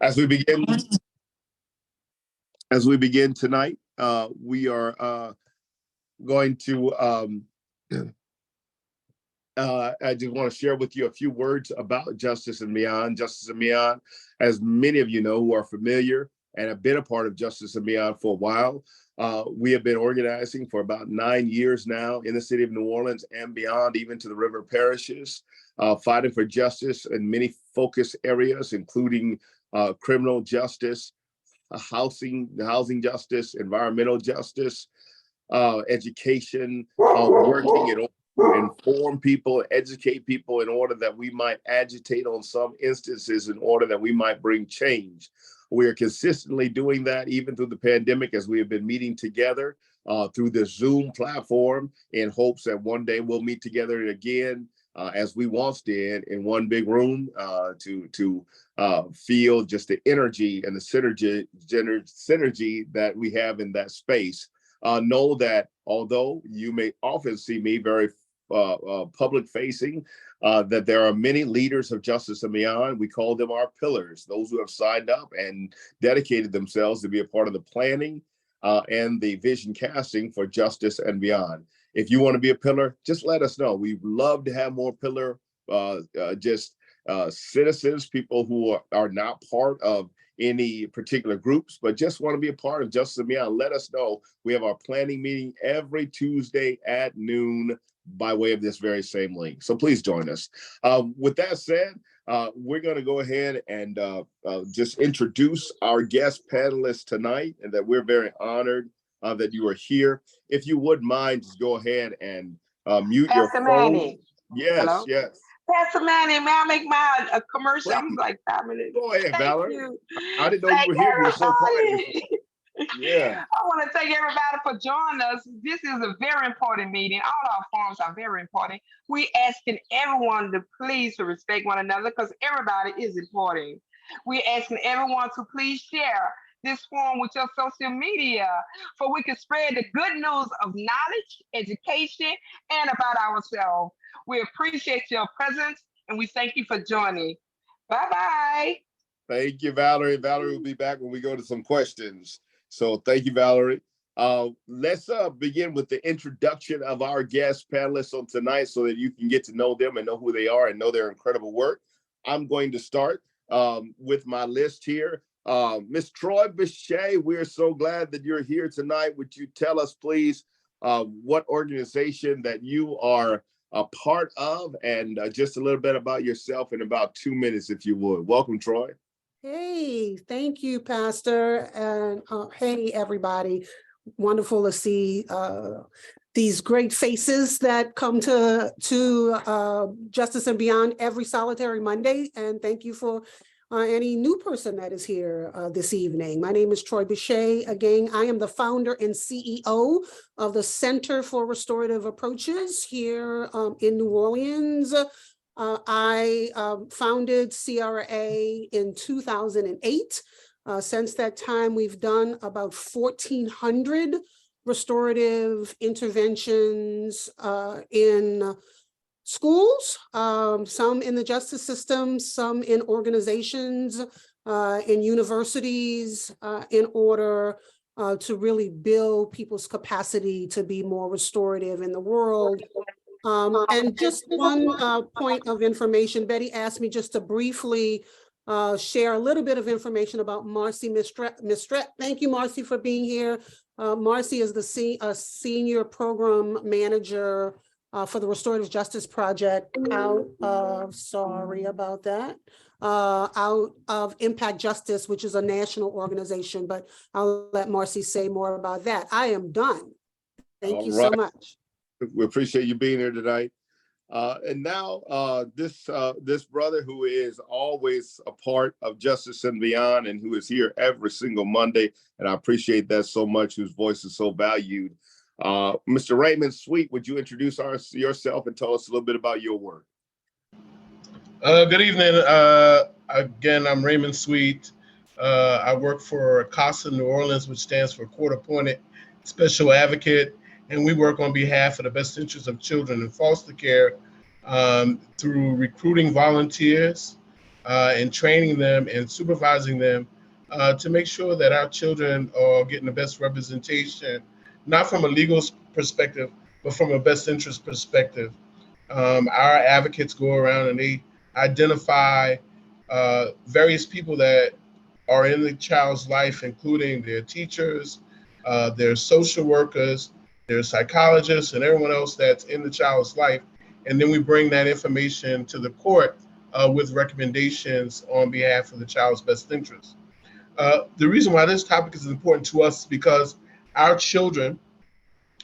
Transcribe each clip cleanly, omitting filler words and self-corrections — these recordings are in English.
As we begin, as we begin tonight, we are going to. I just want to share with you a few words about Justice and Beyond. Justice and Beyond, as many of you know who are familiar and have been a part of Justice and Beyond for a while, we have been organizing for about 9 years now in the city of New Orleans and beyond, even to the river parishes, fighting for justice in many focus areas, including criminal justice, housing justice, environmental justice, education, working in order to inform people, educate people in order that we might agitate on some instances in order that we might bring change. We are consistently doing that even through the pandemic as we have been meeting together through the Zoom platform in hopes that one day we'll meet together again as we once did in one big room to feel just the energy and the synergy that we have in that space. Know that although you may often see me very public facing, that there are many leaders of Justice and Beyond. We call them our pillars, those who have signed up and dedicated themselves to be a part of the planning and the vision casting for Justice and Beyond. If you want to be a pillar, just let us know. We'd love to have more pillar citizens, people who are not part of any particular groups, but just want to be a part of Justice and Beyond. Let us know. We have our planning meeting every Tuesday at noon by way of this very same link. So please join us. With that said, we're going to go ahead and just introduce our guest panelists tonight, and that we're very honored that you are here. If you wouldn't mind, just go ahead and mute Pastor your phone. Manny. Yes, Hello? yes. Pastor Manny, may I make my commercial? I'm like 5 minutes. Go ahead, Thank Valerie. you. I didn't know you were here. You were so quiet. Yeah. I want to thank everybody for joining us. This is a very important meeting. All our forums are very important. We asking everyone to please to respect one another because everybody is important. We asking everyone to please share this forum with your social media so we can spread the good news of knowledge, education, and about ourselves. We appreciate your presence and we thank you for joining. Bye-bye. Thank you, Valerie. Valerie will be back when we go to some questions. So thank you, Valerie. Let's begin with the introduction of our guest panelists on tonight so that you can get to know them and know who they are and know their incredible work. I'm going to start with my list here. Ms. Troi Bechet, we're so glad that you're here tonight. Would you tell us, please, what organization that you are a part of and just a little bit about yourself in about 2 minutes, if you would. Welcome, Troi. Hey, thank you, Pastor. And hey, everybody. Wonderful to see these great faces that come to Justice and Beyond every solitary Monday. And thank you for any new person that is here this evening. My name is Troi Bechet. Again, I am the founder and CEO of the Center for Restorative Approaches here in New Orleans. I founded CRA in 2008. Since that time, we've done about 1,400 restorative interventions in schools, some in the justice system, some in organizations, in universities, in order to really build people's capacity to be more restorative in the world. And just one point of information, Betty asked me just to briefly share a little bit of information about Marcy Mistret. Thank you, Marcy, for being here. Marcy is the senior program manager for the Restorative Justice Project out of Impact Justice, which is a national organization, but I'll let Marcy say more about that. I am done. Thank you so much. We appreciate you being here tonight. And now this brother who is always a part of Justice and Beyond and who is here every single Monday, and I appreciate that so much, whose voice is so valued. Mr. Raymond Sweet, would you introduce yourself and tell us a little bit about your work? Good evening. Again, I'm Raymond Sweet. I work for CASA New Orleans, which stands for Court Appointed Special Advocate. And we work on behalf of the best interests of children in foster care through recruiting volunteers, and training them and supervising them to make sure that our children are getting the best representation, not from a legal perspective, but from a best interest perspective. Our advocates go around and they identify various people that are in the child's life, including their teachers, their social workers, their psychologists, and everyone else that's in the child's life. And then we bring that information to the court with recommendations on behalf of the child's best interest. The reason why this topic is important to us is because our children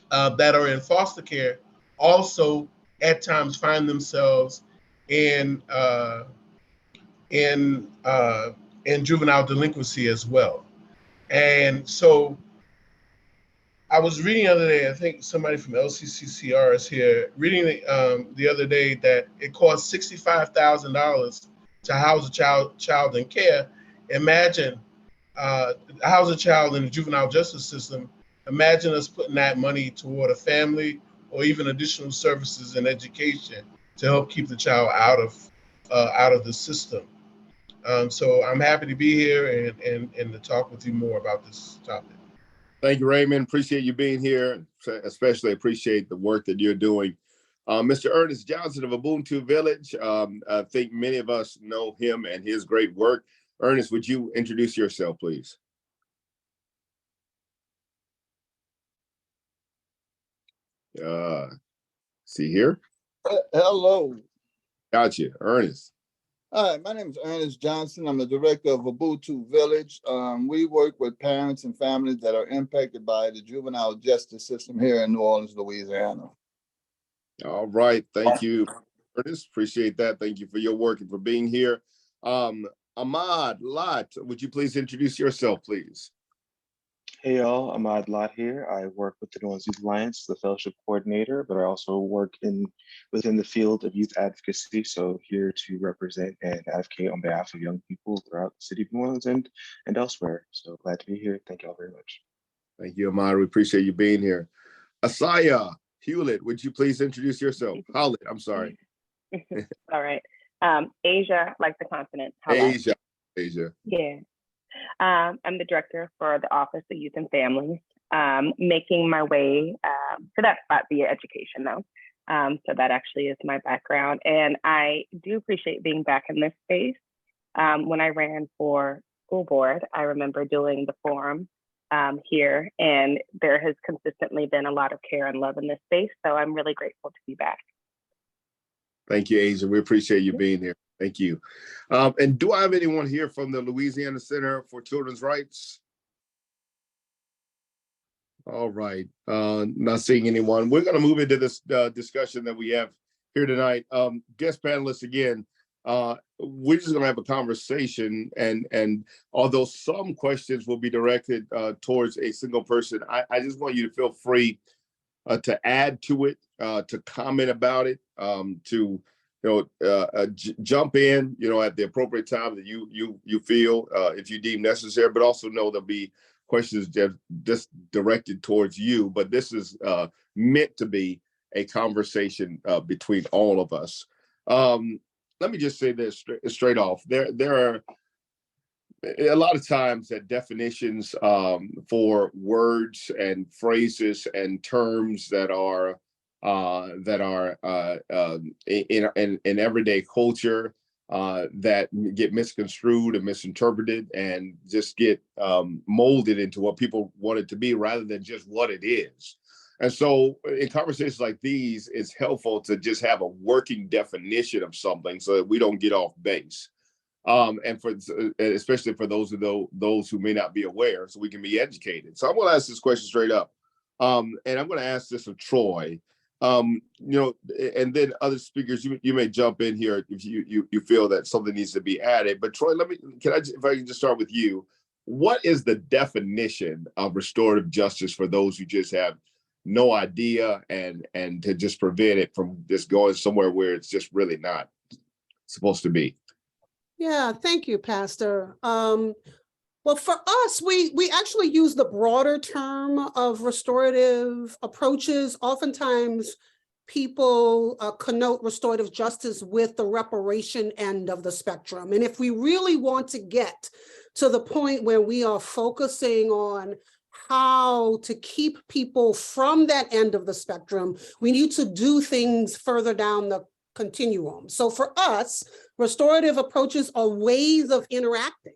that are in foster care also at times find themselves in juvenile delinquency as well. And so I was reading the other day, I think somebody from LCCCR is here, reading the other day that it costs $65,000 to house a child in care. Imagine house a child in the juvenile justice system. Imagine us putting that money toward a family or even additional services and education to help keep the child out of the system. So I'm happy to be here and to talk with you more about this topic. Thank you, Raymond. Appreciate you being here. Especially appreciate the work that you're doing. Mr. Ernest Johnson of Ubuntu Village. I think many of us know him and his great work. Ernest, would you introduce yourself, please? See here? Hello. Gotcha. Ernest. Hi, my name is Ernest Johnson. I'm the director of Ubuntu Village. We work with parents and families that are impacted by the juvenile justice system here in New Orleans, Louisiana. All right. Thank you, Ernest. Appreciate that. Thank you for your work and for being here. Ahmaad Lott, would you please introduce yourself, please? Hey y'all, Ahmaad Lott here. I work with the New Orleans Youth Alliance, the fellowship coordinator, but I also work within the field of youth advocacy. So here to represent and advocate on behalf of young people throughout the city of New Orleans and elsewhere. So glad to be here. Thank y'all very much. Thank you, Ahmaad. We appreciate you being here. Asya Howlette, would you please introduce yourself? Howlette, I'm sorry. All right. Asia, like the continent. Asia. Yeah. I'm the director for the Office of Youth and Families, making my way to that spot via education, though. So that actually is my background. And I do appreciate being back in this space. When I ran for school board, I remember doing the forum here, and there has consistently been a lot of care and love in this space. So I'm really grateful to be back. Thank you, Asia. We appreciate you being here. Thank you. And do I have anyone here from the Louisiana Center for Children's Rights? All right. Not seeing anyone. We're going to move into this discussion that we have here tonight. Guest panelists, again, we're just going to have a conversation. And although some questions will be directed towards a single person, I just want you to feel free to add to it, to comment about it, to jump in, at the appropriate time that you feel, if you deem necessary, but also know there'll be questions just directed towards you. But this is meant to be a conversation between all of us. Let me just say this straight off. There are a lot of times that definitions for words and phrases and terms that are in everyday culture that get misconstrued and misinterpreted and just get molded into what people want it to be rather than just what it is. And so in conversations like these, it's helpful to just have a working definition of something so that we don't get off base. And especially for those who may not be aware, so we can be educated. So I'm going to ask this question straight up. And I'm going to ask this of Troi. And then other speakers, you may jump in here if you feel that something needs to be added. But Troi, if I can just start with you, what is the definition of restorative justice for those who just have no idea and to just prevent it from just going somewhere where it's just really not supposed to be? Yeah, thank you, Pastor. Well, for us, we actually use the broader term of restorative approaches. Oftentimes, people connote restorative justice with the reparation end of the spectrum. And if we really want to get to the point where we are focusing on how to keep people from that end of the spectrum, we need to do things further down the continuum. So for us, restorative approaches are ways of interacting.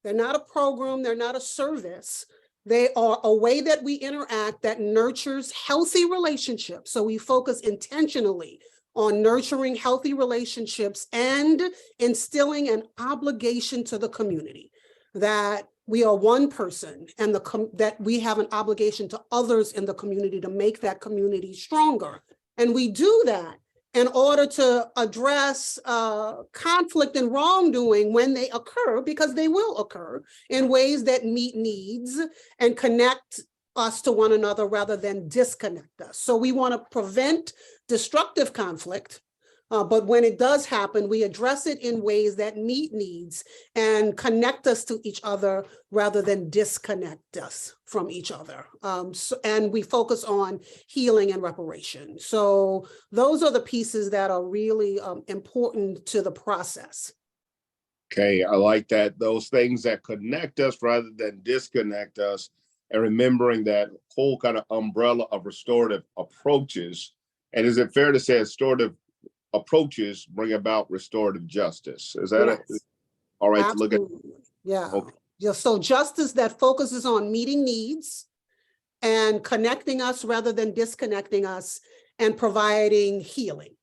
They're not a program, they're not a service. They are a way that we interact that nurtures healthy relationships. So we focus intentionally on nurturing healthy relationships and instilling an obligation to the community that we are one person and that we have an obligation to others in the community to make that community stronger. And we do that in order to address conflict and wrongdoing when they occur, because they will occur, in ways that meet needs and connect us to one another rather than disconnect us. So we want to prevent destructive conflict, but when it does happen, we address it in ways that meet needs and connect us to each other rather than disconnect us from each other. And we focus on healing and reparation. So those are the pieces that are really important to the process. Okay, I like that. Those things that connect us rather than disconnect us, and remembering that whole kind of umbrella of restorative approaches. And is it fair to say restorative approaches bring about restorative justice? Is that all right? Absolutely. To look at? Yeah. Okay. Yeah. So justice that focuses on meeting needs and connecting us rather than disconnecting us and providing healing.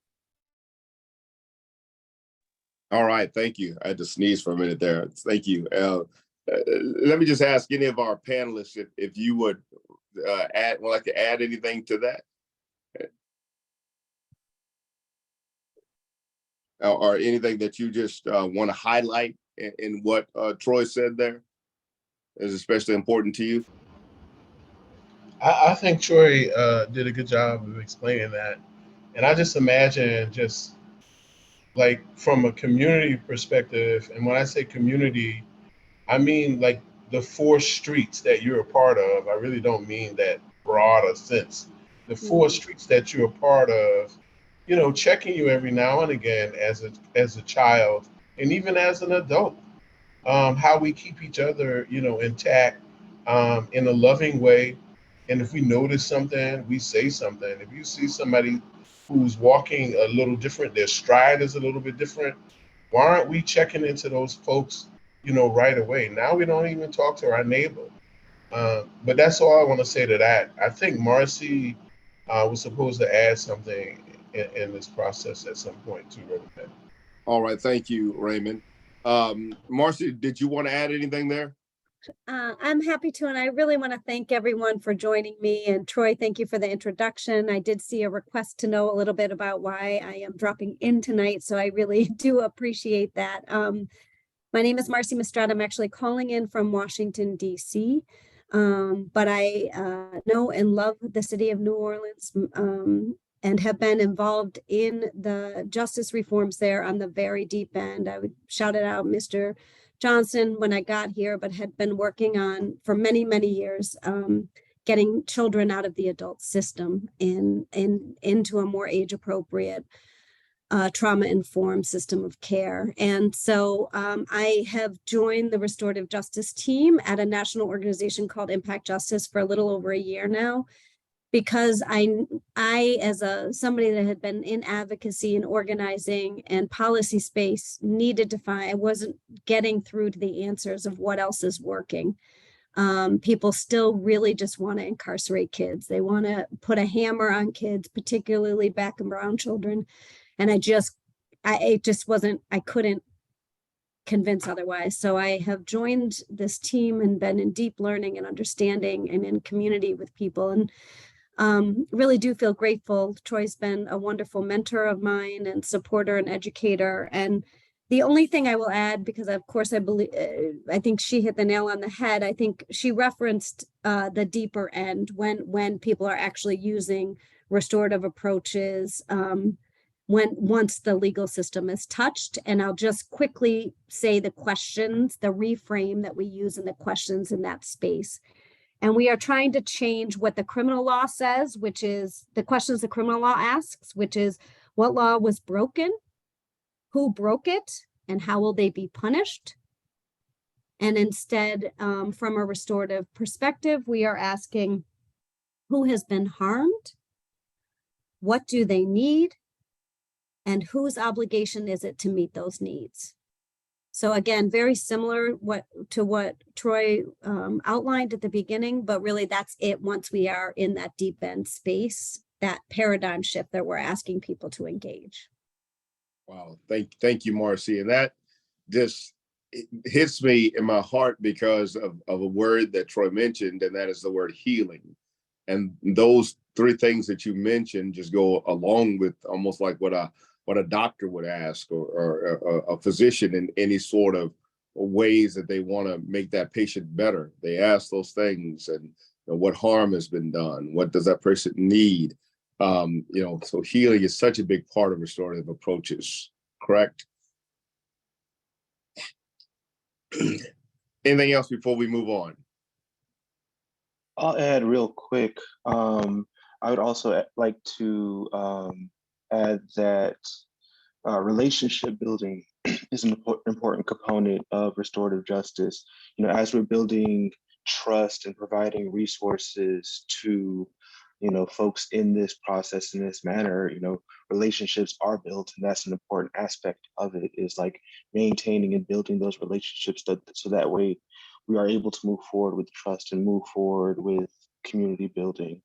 All right, thank you. I had to sneeze for a minute there. Thank you. Let me just ask any of our panelists if you would would like to add anything to that, or anything that you just want to highlight in what Troi said there is especially important to you. I think Troi did a good job of explaining that. And I just imagine just like from a community perspective, and when I say community, I mean like the 4 streets that you're a part of. I really don't mean that broader sense. The 4 streets that you're a part of, you know, checking you every now and again as a child and even as an adult, how we keep each other, you know, intact in a loving way. And if we notice something, we say something. If you see somebody who's walking a little different, their stride is a little bit different, why aren't we checking into those folks, you know, right away? Now we don't even talk to our neighbor. But that's all I want to say to that. I think Marcy was supposed to add something in this process at some point too, Raymond. All right, thank you, Raymond. Marcy, did you want to add anything there? I'm happy to, and I really want to thank everyone for joining me. And Troi, thank you for the introduction. I did see a request to know a little bit about why I am dropping in tonight, so I really do appreciate that. My name is Marcy Mistrada. I'm actually calling in from Washington, D.C., but I know and love the city of New Orleans and have been involved in the justice reforms there on the very deep end. I would shout it out, Mr. Johnson, when I got here, but had been working on for many, many years, getting children out of the adult system and into a more age-appropriate, trauma-informed system of care. And so I have joined the restorative justice team at a national organization called Impact Justice for a little over a year now, because I as somebody that had been in advocacy and organizing and policy space, needed to find, I wasn't getting through to the answers of what else is working. People still really just want to incarcerate kids. They want to put a hammer on kids, particularly Black and brown children. And I couldn't convince otherwise. So I have joined this team and been in deep learning and understanding and in community with people, and really do feel grateful. Troi's been a wonderful mentor of mine and supporter and educator. And the only thing I will add, because of course I believe, I think she hit the nail on the head. I think she referenced the deeper end when people are actually using restorative approaches once the legal system is touched. And I'll just quickly say the questions, the reframe that we use in the questions in that space And we are trying to change what the criminal law says, which is the questions the criminal law asks, which is what law was broken, who broke it, and how will they be punished? And instead, from a restorative perspective, we are asking who has been harmed, what do they need, and whose obligation is it to meet those needs? So again, very similar to what Troi outlined at the beginning, but really that's it once we are in that deep end space, that paradigm shift that we're asking people to engage. Wow, thank you, Marcy. And that just hits me in my heart because of a word that Troi mentioned, and that is the word healing. And those three things that you mentioned just go along with almost like what a doctor would ask, or a physician in any sort of ways that they want to make that patient better. They ask those things, and what harm has been done, what does that person need? So healing is such a big part of restorative approaches, correct? Anything else before we move on? I'll add real quick. I would also like to add that relationship building is an important component of restorative justice. As we're building trust and providing resources to folks in this process, in this manner, relationships are built, and that's an important aspect of it, is like maintaining and building those relationships so that way we are able to move forward with trust and move forward with community building.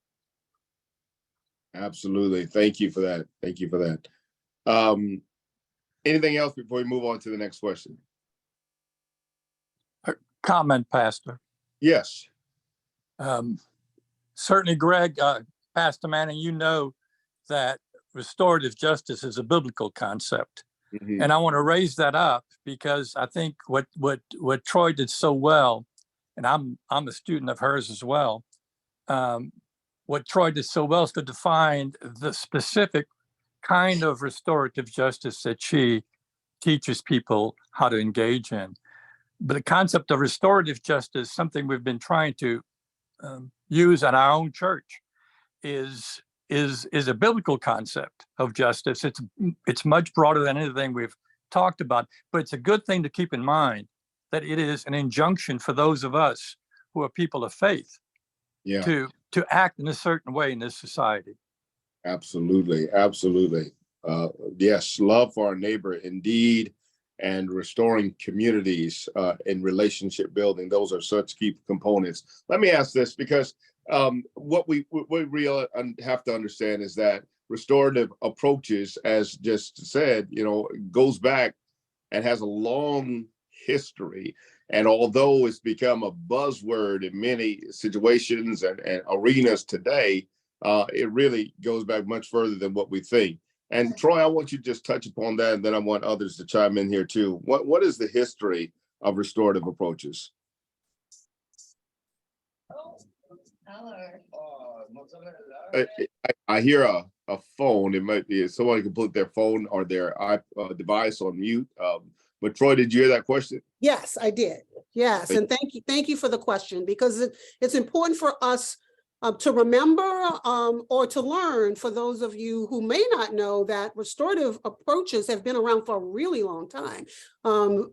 Absolutely. Thank you for that. Thank you for that. Anything else before we move on to the next question? A comment, Pastor. Yes. Certainly, Greg, Pastor Manning, you know that restorative justice is a biblical concept. Mm-hmm. And I want to raise that up because I think what Troi did so well, and I'm a student of hers as well, what Troi did so well is to define the specific kind of restorative justice that she teaches people how to engage in. But the concept of restorative justice, something we've been trying to use at our own church, is a biblical concept of justice. It's much broader than anything we've talked about, but it's a good thing to keep in mind that it is an injunction for those of us who are people of faith to act in a certain way in this society. Absolutely. Yes, love for our neighbor indeed, and restoring communities in relationship building. Those are such key components. Let me ask this, because what we really have to understand is that restorative approaches, as just said, goes back and has a long history. And although it's become a buzzword in many situations and arenas today, it really goes back much further than what we think. And Troi, I want you to just touch upon that, and then I want others to chime in here too. What is the history of restorative approaches? I hear a phone. It might be somebody can put their phone or their device on mute. But Troi, did you hear that question? Yes, I did. Yes, and thank you for the question, because it's important for us to remember or to learn, for those of you who may not know, that restorative approaches have been around for a really long time.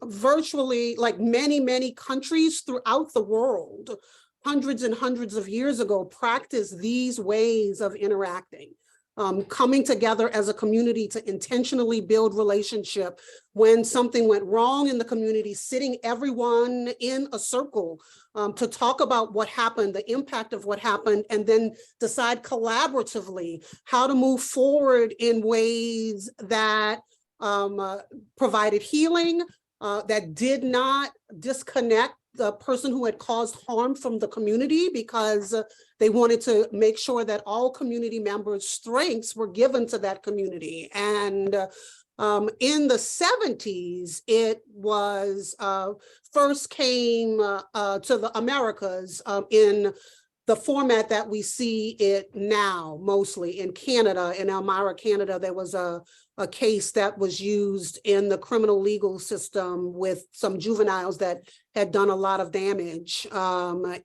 Virtually, like many countries throughout the world, hundreds and hundreds of years ago, practiced these ways of interacting. Coming together as a community to intentionally build relationship. When something went wrong in the community, sitting everyone in a circle to talk about what happened, the impact of what happened, and then decide collaboratively how to move forward in ways that provided healing, that did not disconnect the person who had caused harm from the community, because they wanted to make sure that all community members' strengths were given to that community. And in the 70s, it was first came to the Americas in the format that we see it now, mostly in Canada, in Elmira, Canada, there was a case that was used in the criminal legal system with some juveniles that had done a lot of damage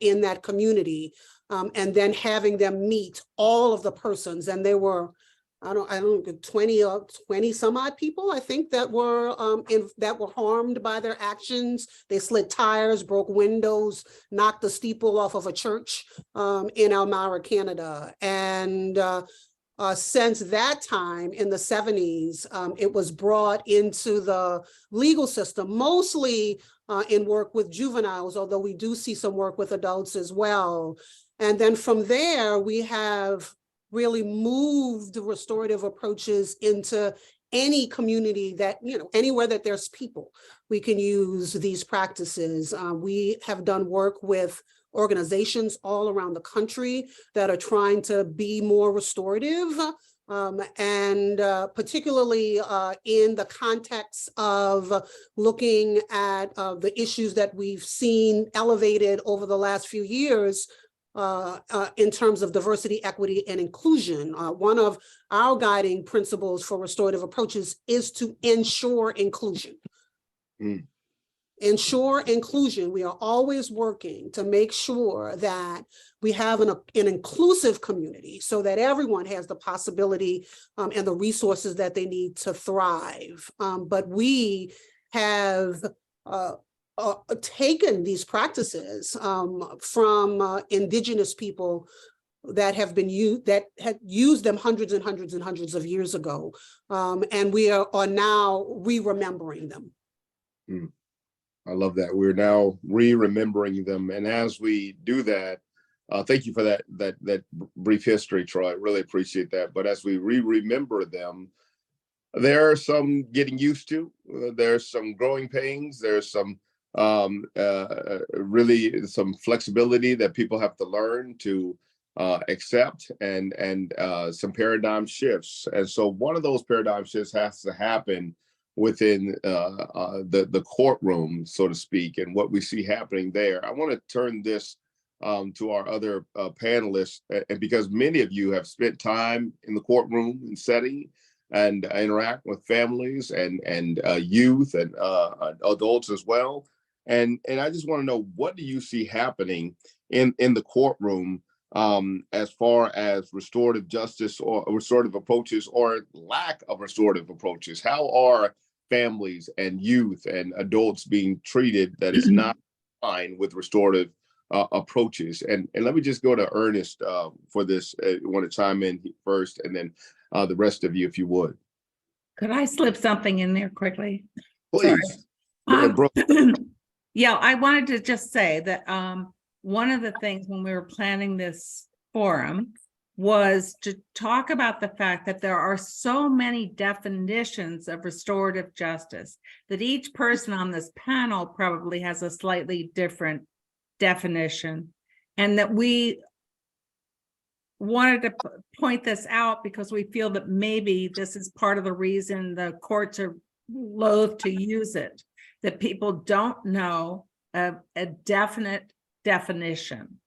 in that community, and then having them meet all of the persons, and there were, I don't 20 some odd people, I think, that were harmed by their actions. They slid tires, broke windows, knocked the steeple off of a church in Elmira, Canada. And since that time in the 70s, it was brought into the legal system, mostly in work with juveniles, although we do see some work with adults as well. And then from there, we have really moved restorative approaches into any community that, anywhere that there's people, we can use these practices. We have done work with organizations all around the country that are trying to be more restorative, and particularly in the context of looking at the issues that we've seen elevated over the last few years, in terms of diversity, equity, and inclusion. One of our guiding principles for restorative approaches is to ensure inclusion. Ensure inclusion. We are always working to make sure that we have an inclusive community so that everyone has the possibility and the resources that they need to thrive. But we have taken these practices from indigenous people that have been used, that had used them hundreds and hundreds and hundreds of years ago, and we are now re-remembering them. I love that. We're now re-remembering them, and as we do that, thank you for that brief history, Troi. I really appreciate that. But as we re-remember them, there are some getting used to. There's some growing pains. There's some really some flexibility that people have to learn to accept, and some paradigm shifts. And so one of those paradigm shifts has to happen within the courtroom, so to speak, and what we see happening there. I want to turn this to our other panelists, and because many of you have spent time in the courtroom and setting and interact with families and youth and adults as well. And I just want to know, what do you see happening in the courtroom as far as restorative justice or restorative approaches or lack of restorative approaches? How are families and youth and adults being treated that is not in line with restorative approaches? And let me just go to Ernest for this. I want to chime in first, and then the rest of you, if you would. Could I slip something in there quickly? Please. Yeah, I wanted to just say that one of the things when we were planning this forum was to talk about the fact that there are so many definitions of restorative justice that each person on this panel probably has a slightly different definition, and that we wanted to point this out because we feel that maybe this is part of the reason the courts are loath to use it, that people don't know a definite definition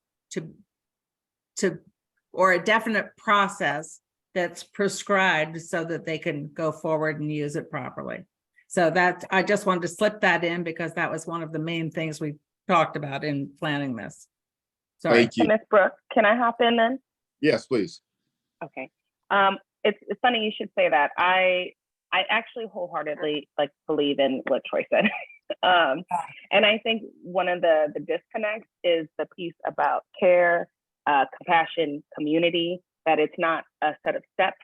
or a definite process that's prescribed so that they can go forward and use it properly. So that I just wanted to slip that in because that was one of the main things we talked about in planning this. Sorry. Thank you. Ms. Brooke, can I hop in then? Yes, please. Okay. It's funny you should say that. I actually wholeheartedly believe in what Troi said. And I think one of the disconnects is the piece about care, compassion, community, that it's not a set of steps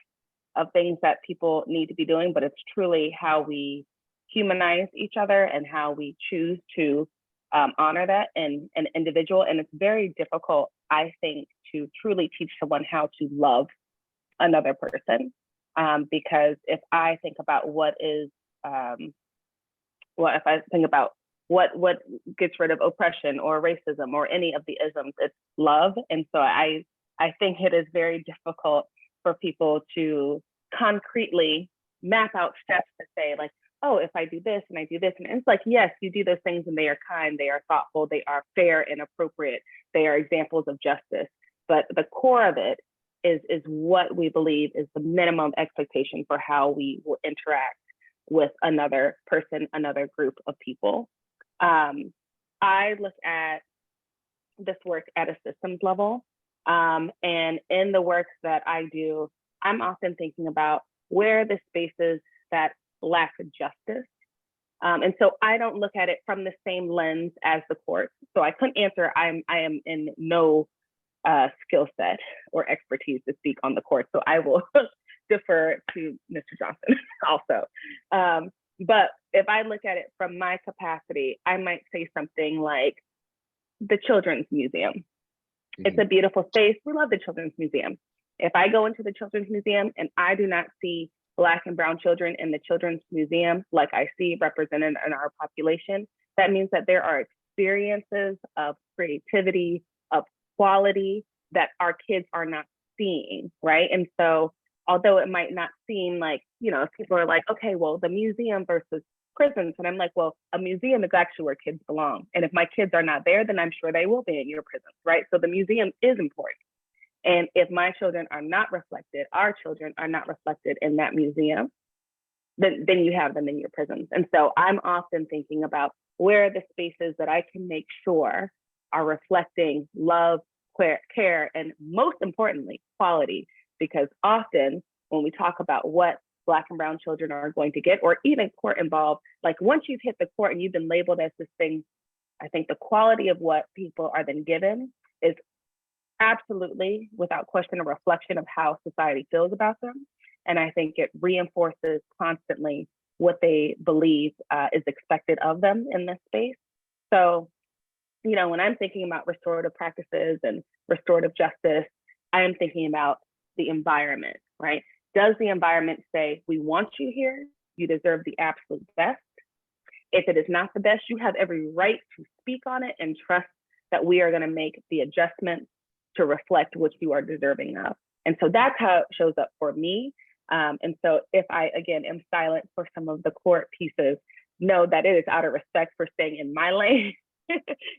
of things that people need to be doing, but it's truly how we humanize each other and how we choose to honor that in an individual. And it's very difficult, I think, to truly teach someone how to love another person. Because if I think about what gets rid of oppression or racism or any of the isms, it's love. And so I think it is very difficult for people to concretely map out steps to say, like, oh, if I do this and I do this, and it's like, yes, you do those things and they are kind, they are thoughtful, they are fair and appropriate, they are examples of justice. but the core of it is what we believe is the minimum expectation for how we will interact with another person, another group of people. I look at this work at a systems level. And in the work that I do, I'm often thinking about where are the spaces that lack justice. And so I don't look at it from the same lens as the court. So I couldn't answer, I am in no skill set or expertise to speak on the court. So I will defer to Mr. Johnson also. But if I look at it from my capacity, I might say something like the Children's Museum. Mm-hmm. It's a beautiful space. We love the Children's Museum. If I go into the Children's Museum and I do not see Black and brown children in the Children's Museum, like I see represented in our population, that means that there are experiences of creativity, of quality that our kids are not seeing, right? And so, although it might not seem like, you know, people are like, okay, well, the museum versus prisons. And I'm like, well, a museum is actually where kids belong. And if my kids are not there, then I'm sure they will be in your prisons, right? So the museum is important. And if my children are not reflected, our children are not reflected in that museum, then you have them in your prisons. And so I'm often thinking about where are the spaces that I can make sure are reflecting love, care, and most importantly, quality. Because often when we talk about what Black and brown children are going to get, or even court involved, like once you've hit the court and you've been labeled as this thing, I think the quality of what people are then given is absolutely, without question, a reflection of how society feels about them. And I think it reinforces constantly what they believe is expected of them in this space. So, you know, when I'm thinking about restorative practices and restorative justice, I am thinking about the environment, right? Does the environment say, we want you here, you deserve the absolute best? If it is not the best, you have every right to speak on it and trust that we are going to make the adjustments to reflect what you are deserving of. And so that's how it shows up for me. And so if I, again, am silent for some of the court pieces, know that it is out of respect for staying in my lane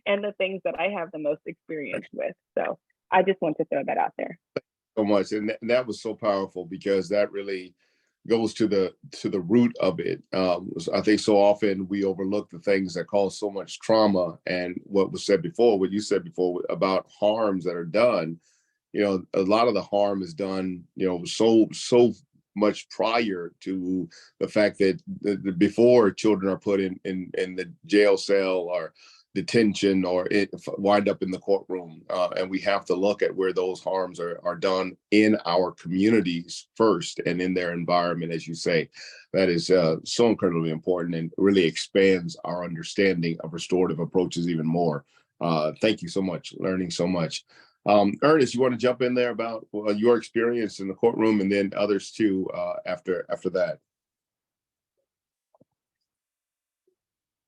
and the things that I have the most experience with. So I just want to throw that out there. So much, and that was so powerful, because that really goes to the root of it. I think so often we overlook the things that cause so much trauma, and what was said before, what you said before about harms that are done. You know, a lot of the harm is done, you know, so much prior to the fact that before children are put in the jail cell or detention or wind up in the courtroom. And we have to look at where those harms are done in our communities first and in their environment, as you say. That is so incredibly important and really expands our understanding of restorative approaches even more. Thank you so much, learning so much. Ernest, you want to jump in there about your experience in the courtroom, and then others too after that?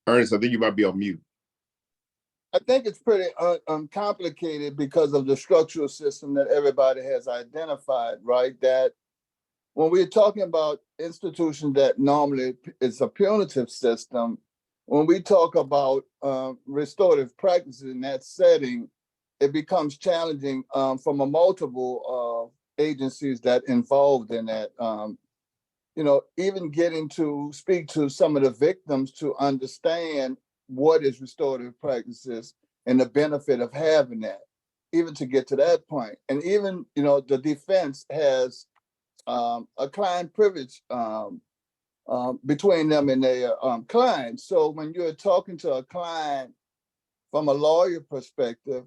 Ernest, I think you might be on mute. I think it's pretty complicated because of the structural system that everybody has identified, right? That when we're talking about institutions that normally is a punitive system, when we talk about restorative practices in that setting, it becomes challenging from a multiple agencies that involved in that. You know, even getting to speak to some of the victims to understand what is restorative practices and the benefit of having that, even to get to that point. And even, you know, the defense has a client privilege between them and their clients. So when you're talking to a client from a lawyer perspective,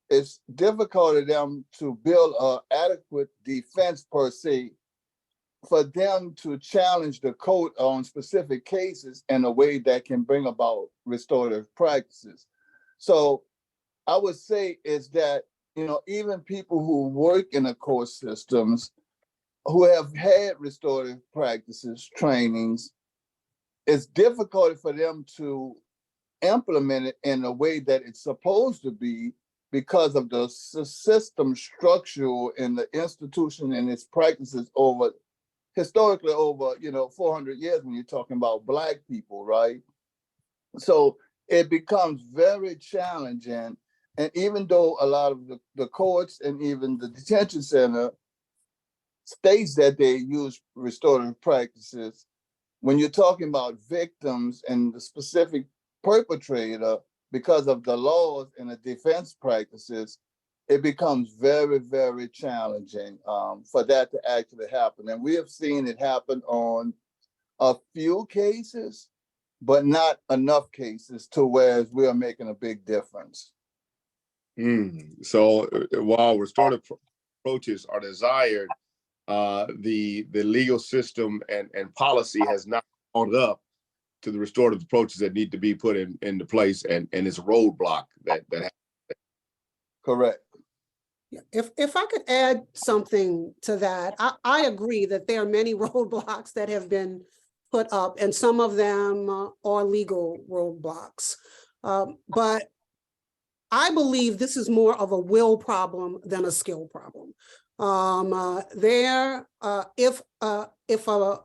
it's difficult for them to build an adequate defense per se, for them to challenge the court on specific cases in a way that can bring about restorative practices. So I would say is that, you know, even people who work in the court systems who have had restorative practices trainings, it's difficult for them to implement it in a way that it's supposed to be because of the system structure and the institution and its practices historically over, you know, 400 years when you're talking about Black people, right? So it becomes very challenging. And even though a lot of the courts and even the detention center states that they use restorative practices, when you're talking about victims and the specific perpetrator, because of the laws and the defense practices, it becomes very, very challenging for that to actually happen. And we have seen it happen on a few cases, but not enough cases to where we are making a big difference. So while restorative approaches are desired, the legal system and policy has not caught up to the restorative approaches that need to be put into place, and it's a roadblock that Correct. If I could add something to that, I agree that there are many roadblocks that have been put up, and some of them are legal roadblocks. But I believe this is more of a will problem than a skill problem. If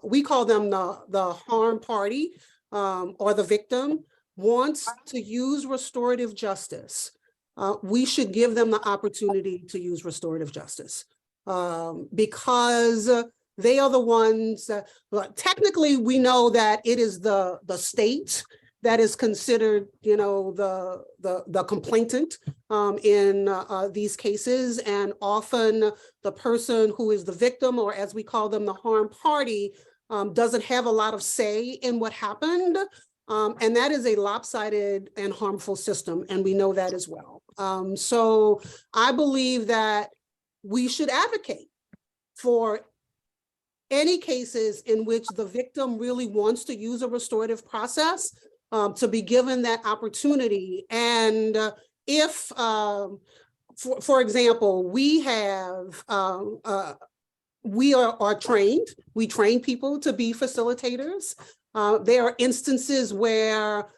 we call them the harm party or the victim wants to use restorative justice, we should give them the opportunity to use restorative justice because they are the ones that, technically we know that it is the state that is considered, the complainant in these cases, and often the person who is the victim, or as we call them, the harm party, doesn't have a lot of say in what happened. And that is a lopsided and harmful system, and we know that as well. So I believe that we should advocate for any cases in which the victim really wants to use a restorative process, to be given that opportunity. And if, for example, we are trained, we train people to be facilitators. There are instances where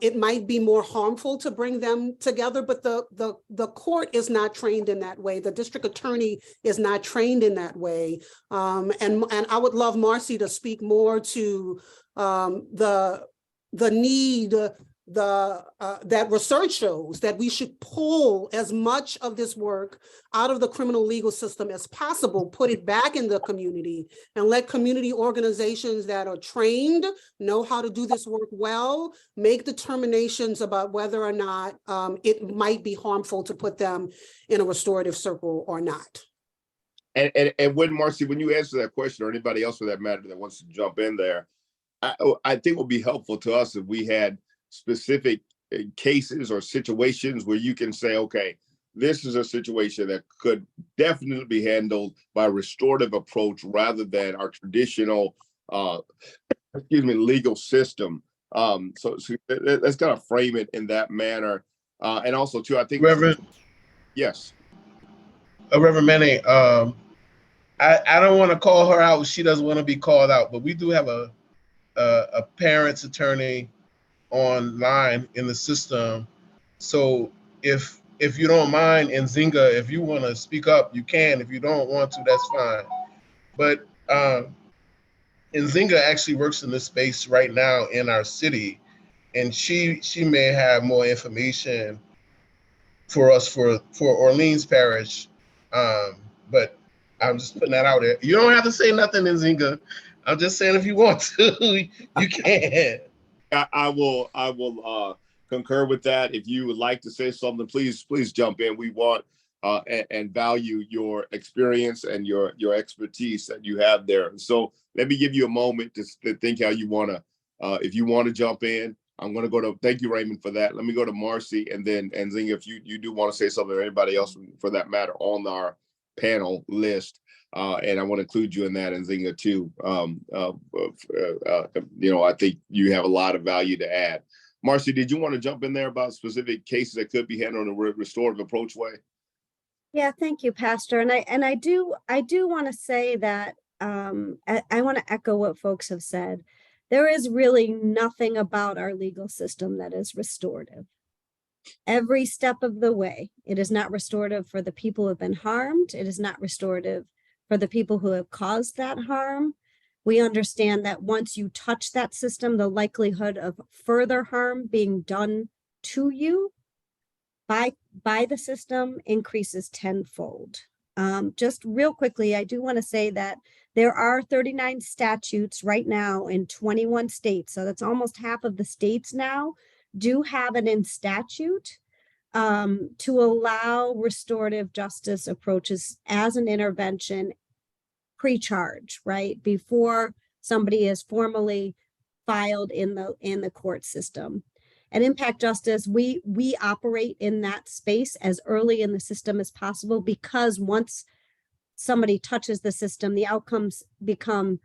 it might be more harmful to bring them together, but the court is not trained in that way. The district attorney is not trained in that way. And I would love Marcy to speak more to the need that research shows that we should pull as much of this work out of the criminal legal system as possible, put it back in the community, and let community organizations that are trained, know how to do this work well, make determinations about whether or not it might be harmful to put them in a restorative circle or not. And when, Marcy, when you answer that question, or anybody else for that matter that wants to jump in there, I think it would be helpful to us if we had specific cases or situations where you can say, okay, this is a situation that could definitely be handled by a restorative approach rather than our traditional, legal system. So let's kind of frame it in that manner. And also, too, I think, Reverend. Yes. Reverend Manning, I don't want to call her out. She doesn't want to be called out, but we do have a parent's attorney online in the system. So if you don't mind, and Zinga, if you want to speak up, you can. If you don't want to, that's fine. But Nzinga actually works in this space right now in our city, and she may have more information for us for Orleans Parish. But I'm just putting that out there. You don't have to say nothing, Nzinga. I'm just saying if you want to, you can. I will concur with that. If you would like to say something, please jump in. We want and value your experience and your expertise that you have there. So let me give you a moment to think how you want to, if you want to jump in. I'm going to go to, thank you, Raymond, for that. Let me go to Marcy, and Zinga, if you do want to say something, or anybody else for that matter on our panel list. And I want to include you in that, and Zinga too. I think you have a lot of value to add. Marcy, did you want to jump in there about specific cases that could be handled in a restorative approach way? Yeah, thank you, Pastor. And I do want to say that I want to echo what folks have said. There is really nothing about our legal system that is restorative. Every step of the way, it is not restorative for the people who have been harmed. It is not restorative for the people who have caused that harm. We understand that once you touch that system, the likelihood of further harm being done to you by the system increases tenfold. Just real quickly, I do want to say that there are 39 statutes right now in 21 states. So that's almost half of the states now do have it in statute to allow restorative justice approaches as an intervention pre-charge, right? Before somebody is formally filed in the court system. And impact justice, we operate in that space as early in the system as possible, because once somebody touches the system, the outcomes become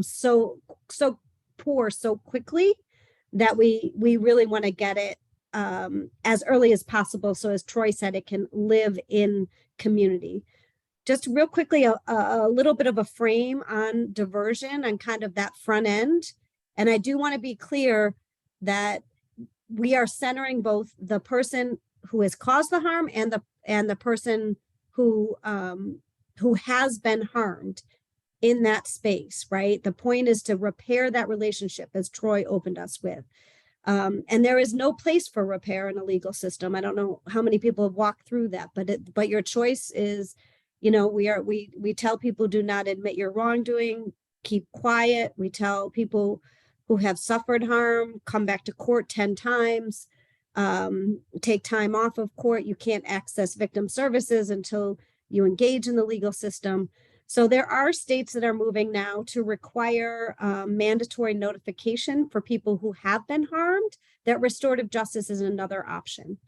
so poor so quickly that we really want to get it as early as possible. So as Troi said, it can live in community. Just real quickly, a little bit of a frame on diversion and kind of that front end. And I do want to be clear that we are centering both the person who has caused the harm and the person who has been harmed in that space, right? The point is to repair that relationship, as Troi opened us with. And there is no place for repair in a legal system. I don't know how many people have walked through that, but your choice is, we tell people, do not admit your wrongdoing, keep quiet. We tell people who have suffered harm, come back to court 10 times, take time off of court. You can't access victim services until you engage in the legal system. So there are states that are moving now to require mandatory notification for people who have been harmed, that restorative justice is another option.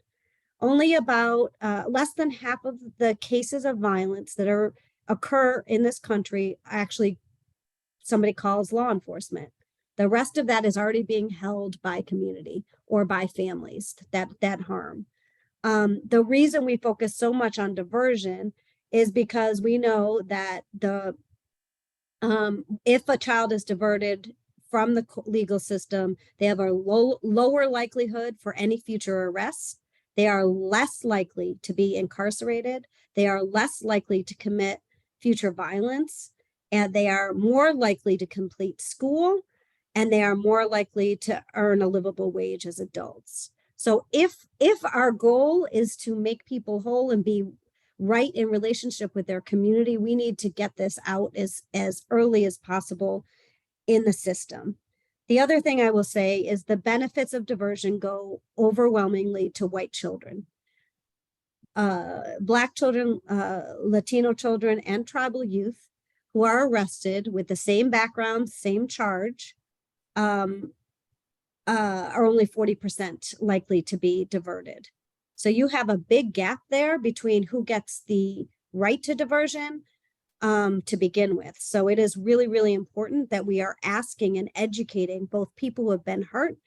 Only about less than half of the cases of violence that occur in this country, actually somebody calls law enforcement. The rest of that is already being held by community or by families that harm. The reason we focus so much on diversion is because we know that if a child is diverted from the legal system, they have a lower likelihood for any future arrests. They are less likely to be incarcerated. They are less likely to commit future violence, and they are more likely to complete school, and they are more likely to earn a livable wage as adults. So if our goal is to make people whole and be right in relationship with their community, we need to get this out as early as possible in the system. The other thing I will say is the benefits of diversion go overwhelmingly to white children. Black children, Latino children, and tribal youth who are arrested with the same background, same charge, are only 40% likely to be diverted. So you have a big gap there between who gets the right to diversion to begin with. So it is really, really important that we are asking and educating both people who have been hurt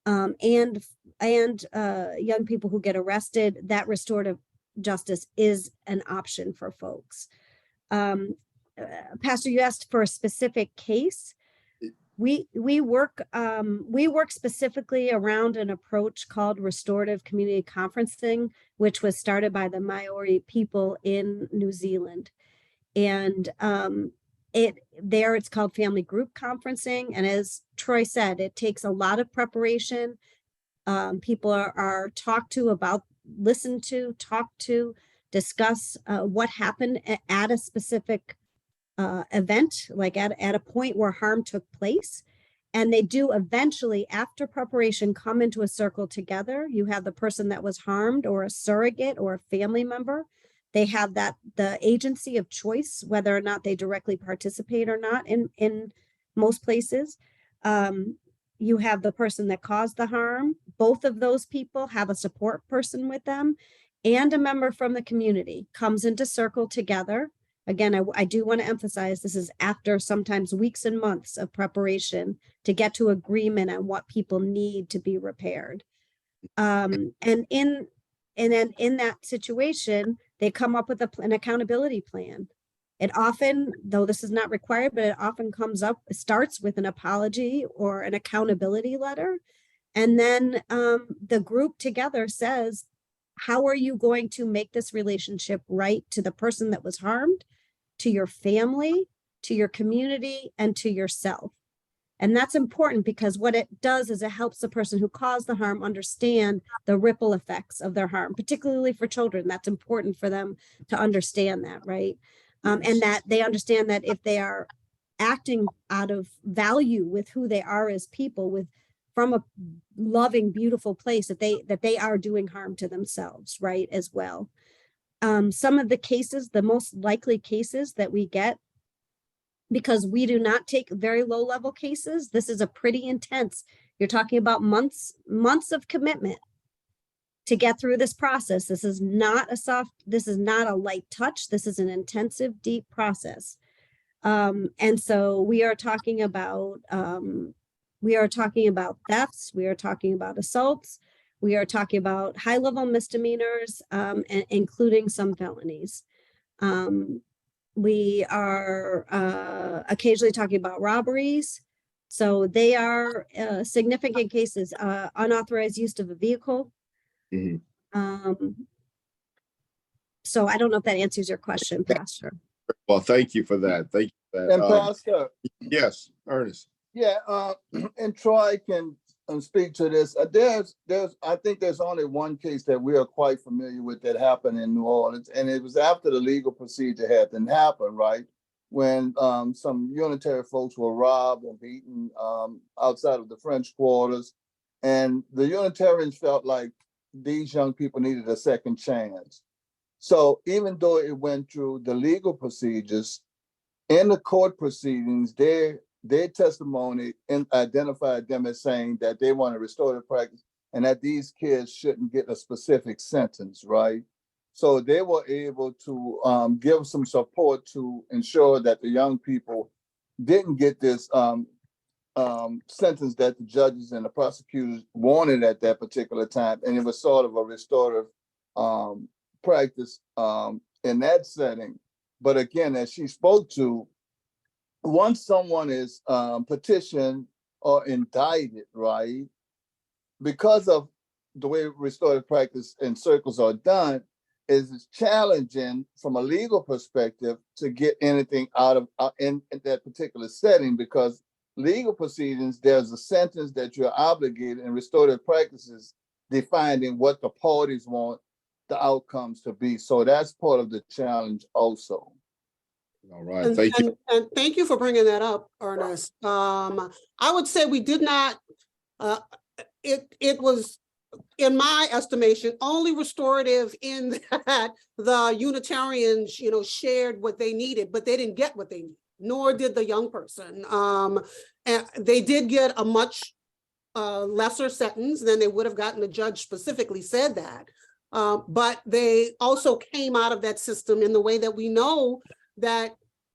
and young people who get arrested, that restorative justice is an option for folks. Pastor, you asked for a specific case. We work specifically around an approach called restorative community conferencing, which was started by the Maori people in New Zealand. And it's called family group conferencing. And as Troi said, it takes a lot of preparation. People are talked to, listened to, talked to, discuss what happened at a specific event, like at a point where harm took place. And they do eventually, after preparation, come into a circle together. You have the person that was harmed or a surrogate or a family member. They have the agency of choice, whether or not they directly participate or not in most places. You have the person that caused the harm. Both of those people have a support person with them, and a member from the community comes into circle together. Again, I do want to emphasize this is after sometimes weeks and months of preparation to get to agreement on what people need to be repaired. And then in that situation, they come up with an accountability plan. It often, though this is not required, but it often starts with an apology or an accountability letter. And then the group together says, how are you going to make this relationship right to the person that was harmed, to your family, to your community, and to yourself? And that's important because what it does is it helps the person who caused the harm understand the ripple effects of their harm, particularly for children. That's important for them to understand that, right? And that they understand that if they are acting out of value with who they are as people, from a loving, beautiful place, that they are doing harm to themselves, right, as well. Some of the cases, the most likely cases that we get, because we do not take very low level cases, this is a pretty intense, you're talking about months of commitment to get through this process. This is not a light touch. This is an intensive, deep process. And so we are talking about thefts, we are talking about assaults, we are talking about high level misdemeanors, including some felonies. We are occasionally talking about robberies. So they are significant cases, unauthorized use of a vehicle. So I don't know if that answers your question, Pastor. Well, thank you for that. Thank you for that. And Pastor. Yes, Ernest. Yeah, and Troi can speak to this. I think there's only one case that we are quite familiar with that happened in New Orleans, and it was after the legal procedure had happened, right? When some unitary folks were robbed and beaten outside of the French quarters, and the Unitarians felt like these young people needed a second chance. So even though it went through the legal procedures, in the court proceedings, their testimony identified them as saying that they want a restorative practice and that these kids shouldn't get a specific sentence, right? So they were able to give some support to ensure that the young people didn't get this sentence that the judges and the prosecutors wanted at that particular time. And it was sort of a restorative practice in that setting. But again, as she spoke to, once someone is petitioned or indicted, right, because of the way restorative practice in circles are done, it's challenging from a legal perspective to get anything out of in that particular setting, because legal proceedings, there's a sentence that you're obligated, and restorative practices defining what the parties want the outcomes to be. So that's part of the challenge also. All right, thank you. And thank you for bringing that up, Ernest. I would say we did not, it was, in my estimation, only restorative in that the Unitarians, shared what they needed, but they didn't get what they needed, nor did the young person. And they did get a much lesser sentence than they would have gotten. The judge specifically said that. But they also came out of that system in the way that we know that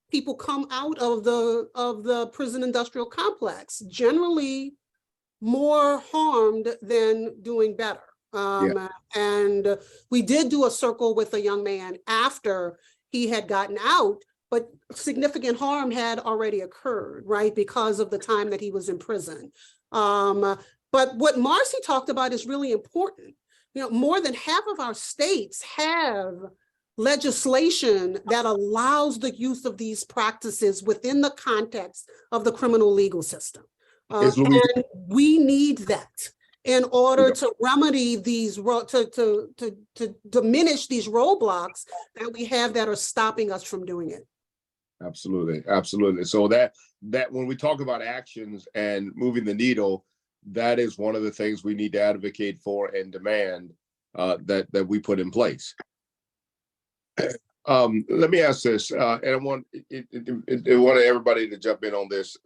people come out of the prison industrial complex, generally more harmed than doing better. And we did do a circle with a young man after he had gotten out, but significant harm had already occurred, right, because of the time that he was in prison. But what Marcy talked about is really important. More than half of our states have legislation that allows the use of these practices within the context of the criminal legal system. And we need that in order to remedy these, to diminish these roadblocks that we have that are stopping us from doing it. Absolutely, absolutely. So that when we talk about actions and moving the needle, that is one of the things we need to advocate for and demand that we put in place. Let me ask this, and I want everybody to jump in on this.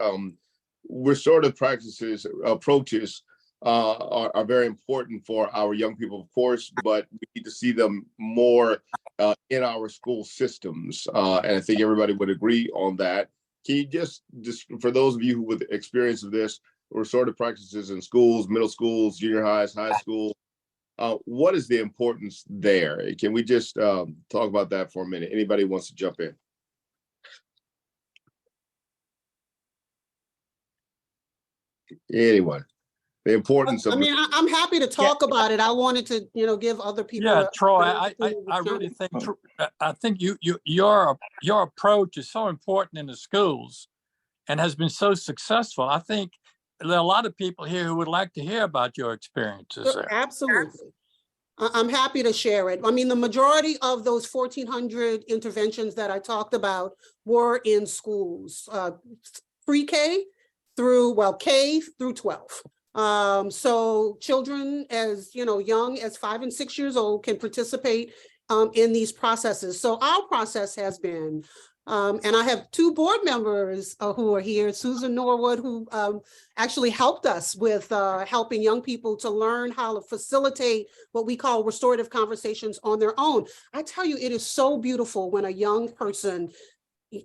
Restorative practices, approaches are very important for our young people, of course, but we need to see them more in our school systems. And I think everybody would agree on that. Can you just for those of you who with experience of this, restorative practices in schools, middle schools, junior highs, high school, what is the importance there? Can we just talk about that for a minute? Anybody wants to jump in? Anyone? The importance of. I mean, I'm happy to talk about it. I wanted to, give other people. Yeah, Troi, I really think, I think your approach is so important in the schools, and has been so successful. I think there are a lot of people here who would like to hear about your experiences there. Absolutely. I'm happy to share it. I mean, the majority of those 1,400 interventions that I talked about were in schools, pre-K through, well, K through 12. So children as, young as 5 and 6 years old can participate in these processes. So our process has been, and I have 2 board members who are here, Susan Norwood, who actually helped us with helping young people to learn how to facilitate what we call restorative conversations on their own. I tell you, it is so beautiful when a young person,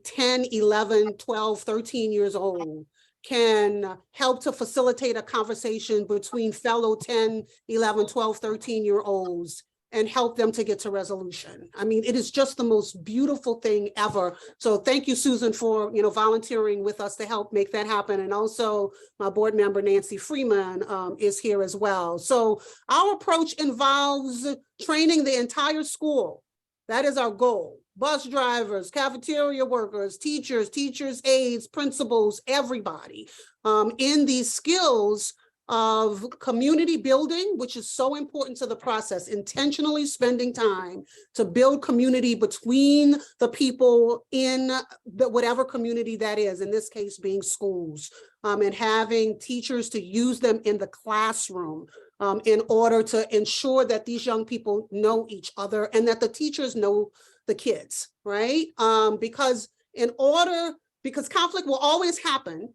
10, 11, 12, 13 years old, can help to facilitate a conversation between fellow 10, 11, 12, 13-year-olds and help them to get to resolution. I mean, it is just the most beautiful thing ever. So thank you, Susan, for volunteering with us to help make that happen. And also my board member, Nancy Freeman, is here as well. So our approach involves training the entire school. That is our goal. Bus drivers, cafeteria workers, teachers' aides, principals, everybody in these skills of community building, which is so important to the process, intentionally spending time to build community between the people in whatever community that is, in this case being schools, and having teachers to use them in the classroom in order to ensure that these young people know each other and that the teachers know the kids, right? Because conflict will always happen.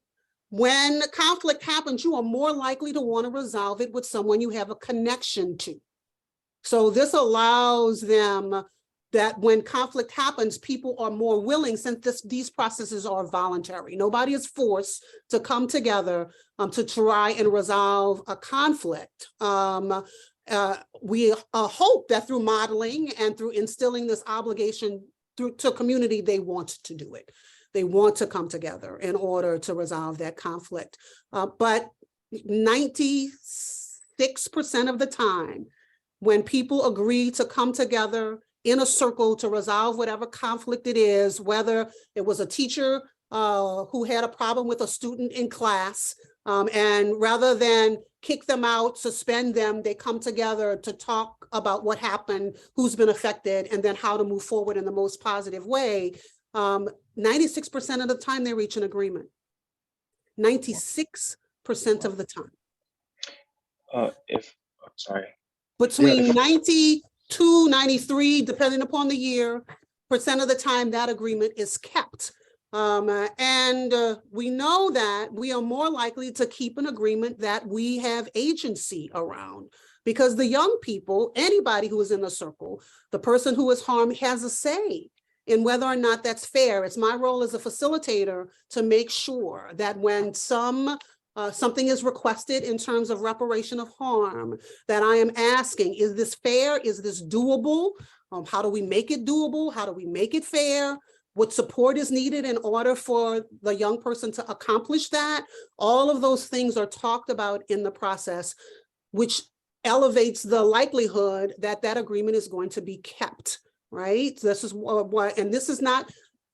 When conflict happens, you are more likely to want to resolve it with someone you have a connection to. So this allows them that when conflict happens, people are more willing, since these processes are voluntary. Nobody is forced to come together to try and resolve a conflict. We hope that through modeling and through instilling this obligation to community, they want to do it. They want to come together in order to resolve that conflict. But 96% of the time, when people agree to come together in a circle to resolve whatever conflict it is, whether it was a teacher who had a problem with a student in class, and rather than kick them out, suspend them, they come together to talk about what happened, who's been affected, and then how to move forward in the most positive way. 96% of the time they reach an agreement. 96% of the time. Between 92, 93, depending upon the year, percent of the time that agreement is kept. And we know that we are more likely to keep an agreement that we have agency around, because the young people, anybody who is in the circle, the person who is harmed has a say in whether or not that's fair. It's my role as a facilitator to make sure that when something is requested in terms of reparation of harm, that I am asking, is this fair? Is this doable? How do we make it doable? How do we make it fair? What support is needed in order for the young person to accomplish that? All of those things are talked about in the process, which elevates the likelihood that that agreement is going to be kept. Right? This is what, and this is not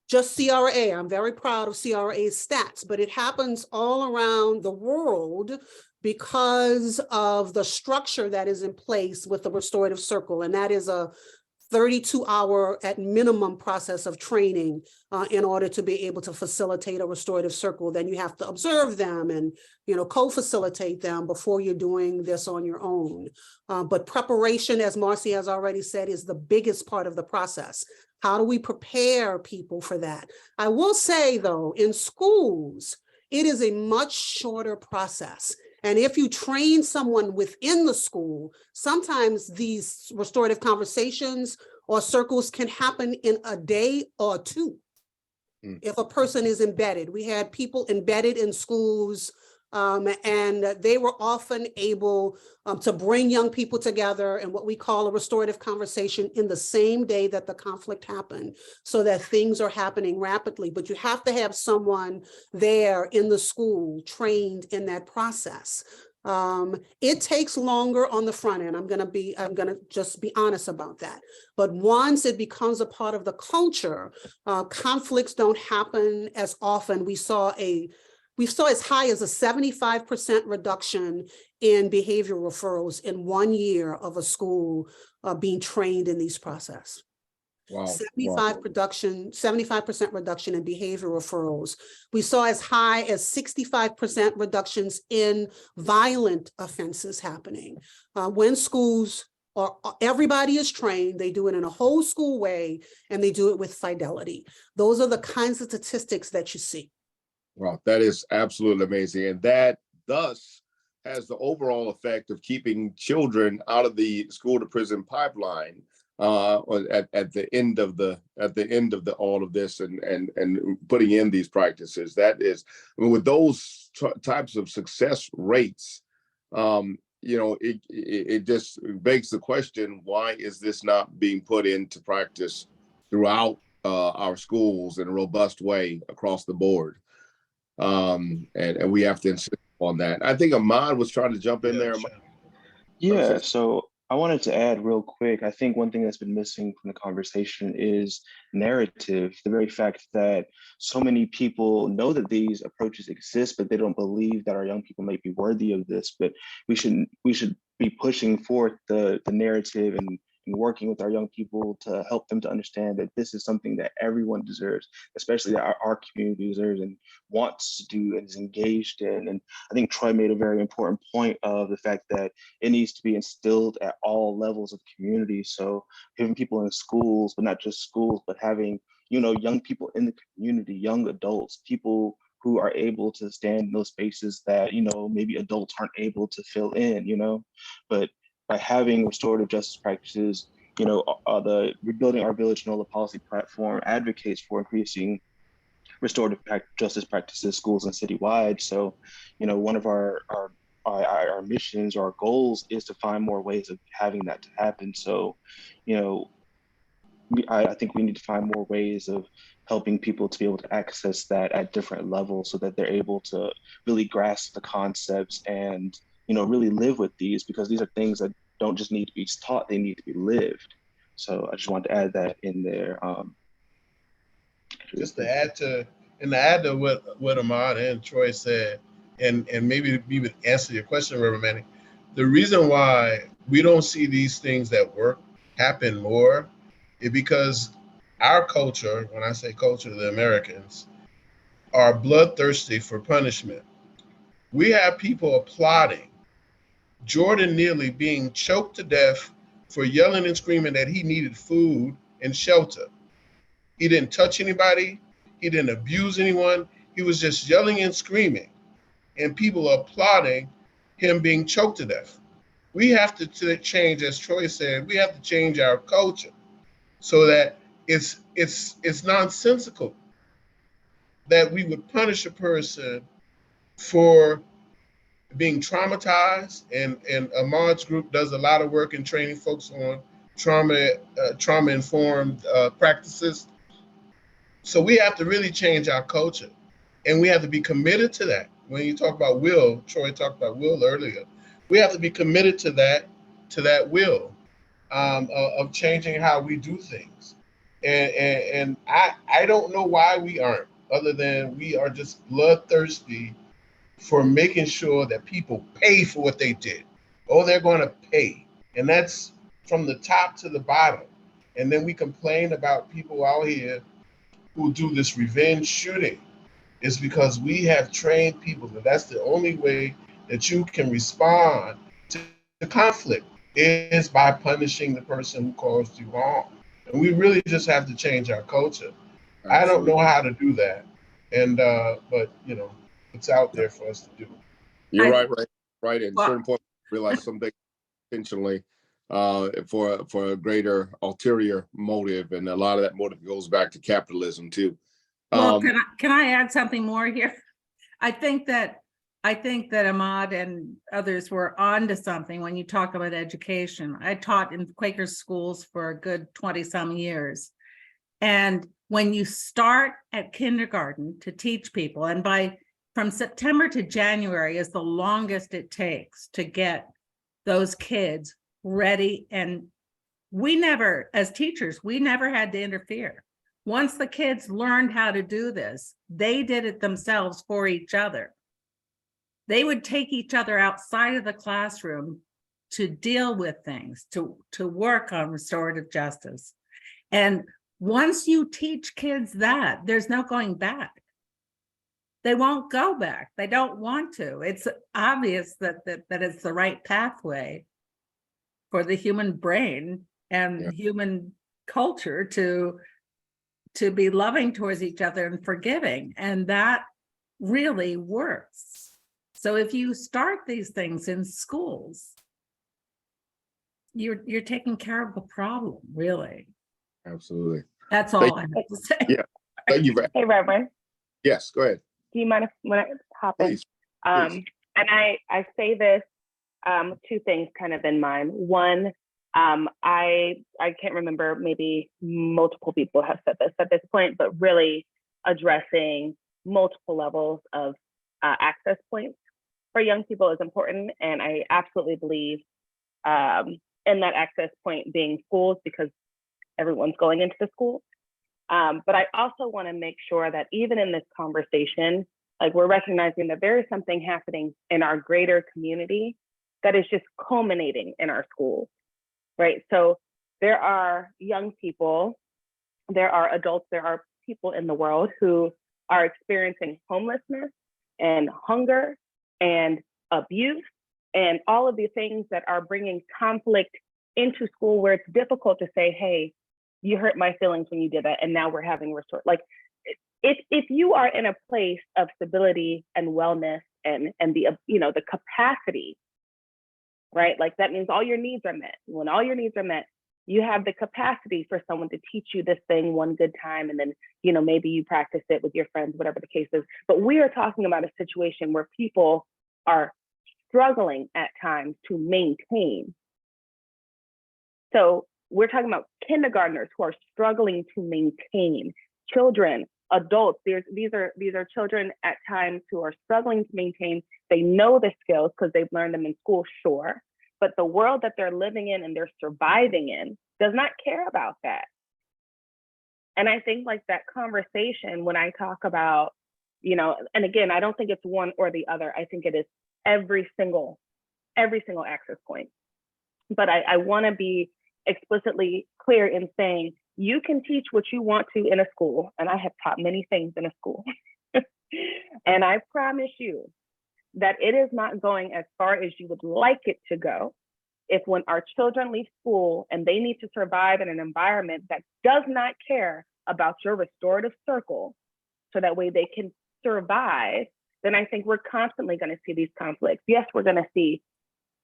just CRA. I'm very proud of CRA's stats, but it happens all around the world because of the structure that is in place with the restorative circle. And that is a 32-hour at minimum process of training in order to be able to facilitate a restorative circle. Then you have to observe them and co-facilitate them before you're doing this on your own. But preparation, as Marcy has already said, is the biggest part of the process. How do we prepare people for that? I will say, though, in schools, it is a much shorter process. And if you train someone within the school, sometimes these restorative conversations or circles can happen in a day or two. If a person is embedded. We had people embedded in schools, and they were often able to bring young people together in what we call a restorative conversation in the same day that the conflict happened, so that things are happening rapidly. But you have to have someone there in the school trained in that process. It takes longer on the front end. I'm gonna just be honest about that. But once it becomes a part of the culture, conflicts don't happen as often. We saw as high as a 75% reduction in behavioral referrals in 1 year of a school being trained in these processes. Wow. 75% reduction in behavior referrals. We saw as high as 65% reductions in violent offenses happening. When schools everybody is trained, they do it in a whole school way, and they do it with fidelity. Those are the kinds of statistics that you see. Wow, that is absolutely amazing. And that thus has the overall effect of keeping children out of the school to prison pipeline at the end of all of this and putting in these practices. That is, I mean, with those types of success rates, it just begs the question, why is this not being put into practice throughout our schools in a robust way across the board? And we have to insist on that. I think Ahmaad was trying to jump in there. Yeah, so I wanted to add real quick, I think one thing that's been missing from the conversation is narrative. The very fact that so many people know that these approaches exist, but they don't believe that our young people might be worthy of this. But we should be pushing forth the narrative and working with our young people to help them to understand that this is something that everyone deserves, especially that our community deserves and wants to do and is engaged in. And I think Troi made a very important point of the fact that it needs to be instilled at all levels of community. So having people in schools, but not just schools, but having, young people in the community, young adults, people who are able to stand in those spaces that, maybe adults aren't able to fill in, but by having restorative justice practices, the Rebuilding Our Village NOLA policy platform advocates for increasing restorative justice practices, schools and citywide. So, one of our missions or our goals is to find more ways of having that to happen. So, I think we need to find more ways of helping people to be able to access that at different levels so that they're able to really grasp the concepts and really live with these, because these are things that don't just need to be taught, they need to be lived. So I just wanted to add that in there. Just to add to what Ahmaad and Troi said, and maybe even answer your question, Reverend Manning, the reason why we don't see these things that work happen more is because our culture, when I say culture, the Americans, are bloodthirsty for punishment. We have people applauding Jordan Neely being choked to death for yelling and screaming that he needed food and shelter. He didn't touch anybody. He didn't abuse anyone. He was just yelling and screaming, and people applauding him being choked to death. We have to change, as Troi said, we have to change our culture so that it's nonsensical that we would punish a person for being traumatized, and Ahmaad's group does a lot of work in training folks on trauma-informed practices. So we have to really change our culture, and we have to be committed to that. When you talk about will, Troi talked about will earlier, we have to be committed to that will of changing how we do things. And I don't know why we aren't, other than we are just bloodthirsty for making sure that people pay for what they did. Oh, they're going to pay. And that's from the top to the bottom. And then we complain about people out here who do this revenge shooting. It's because we have trained people that that's the only way that you can respond to conflict is by punishing the person who caused you harm. And we really just have to change our culture. Absolutely. I don't know how to do that. And, but, it's out there for us to do. You're right. At a certain point, realize something intentionally for a greater ulterior motive, and a lot of that motive goes back to capitalism too. Well, can I add something more here? I think that Ahmaad and others were onto something when you talk about education. I taught in Quaker schools for a good 20-some years, and when you start at kindergarten to teach people, and from September to January is the longest it takes to get those kids ready. And we never, as teachers, we never had to interfere. Once the kids learned how to do this, they did it themselves for each other. They would take each other outside of the classroom to deal with things, to work on restorative justice. And once you teach kids that, there's no going back. They won't go back. They don't want to. It's obvious that it's the right pathway for the human brain and human culture to be loving towards each other and forgiving. And that really works. So if you start these things in schools, you're taking care of the problem, really. Absolutely. That's all I have to say. Yeah. Thank you. Hey, Reverend. Yes, go ahead. Do you mind if when I hop in? Please. And I say this, two things kind of in mind. One, I can't remember, maybe multiple people have said this at this point, but really addressing multiple levels of access points for young people is important. And I absolutely believe in that access point being schools, because everyone's going into the school. But I also want to make sure that even in this conversation, like, we're recognizing that there is something happening in our greater community that is just culminating in our schools, right? So there are young people, there are adults, there are people in the world who are experiencing homelessness and hunger and abuse and all of the things that are bringing conflict into school, where it's difficult to say, hey, you hurt my feelings when you did that, and now we're having restored. Like, if you are in a place of stability and wellness and the the capacity, right? Like, that means all your needs are met. When all your needs are met, you have the capacity for someone to teach you this thing one good time, and then maybe you practice it with your friends, whatever the case is. But we are talking about a situation where people are struggling at times to maintain. So we're talking about kindergartners who are struggling to maintain, children, adults. These are children at times who are struggling to maintain. They know the skills because they've learned them in school, sure, but the world that they're living in and they're surviving in does not care about that. And I think, like, that conversation, when I talk about, and again, I don't think it's one or the other. I think it is every single access point. But I want to be explicitly clear in saying, you can teach what you want to in a school, and I have taught many things in a school. And I promise you that it is not going as far as you would like it to go if, when our children leave school and they need to survive in an environment that does not care about your restorative circle so that way they can survive, then I think we're constantly going to see these conflicts. Yes, we're going to see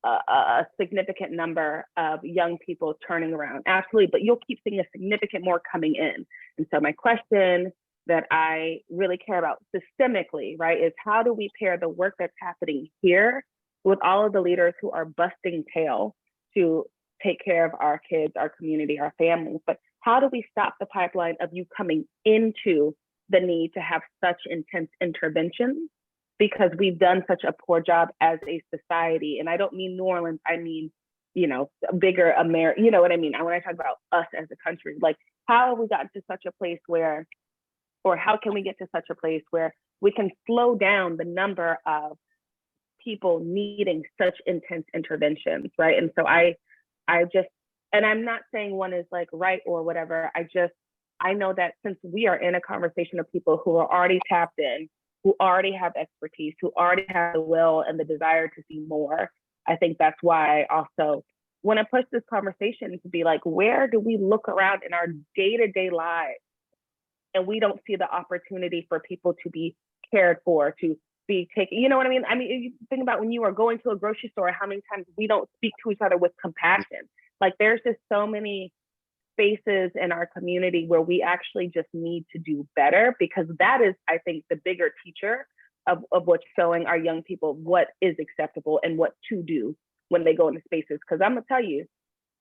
a significant number of young people turning around, absolutely, but you'll keep seeing a significant more coming in. And so my question that I really care about systemically, right, is how do we pair the work that's happening here with all of the leaders who are busting tail to take care of our kids, our community, our families, but how do we stop the pipeline of you coming into the need to have such intense interventions? Because we've done such a poor job as a society. And I don't mean New Orleans, I mean, bigger America, you know what I mean? When I talk about us as a country, like, how have we gotten to such a place where, or how can we get to such a place where we can slow down the number of people needing such intense interventions, right? And so I just, and I'm not saying one is like right or whatever, I know that since we are in a conversation of people who are already tapped in, who already have expertise, who already have the will and the desire to see more. I think that's why I also want to push this conversation to be like, where do we look around in our day-to-day lives and we don't see the opportunity for people to be cared for, to be taken, you know what I mean? I mean, you think about when you are going to a grocery store, how many times we don't speak to each other with compassion. Like, there's just so many spaces in our community where we actually just need to do better, because that is, I think, the bigger teacher of what's showing our young people what is acceptable and what to do when they go into spaces. Because I'm gonna tell you,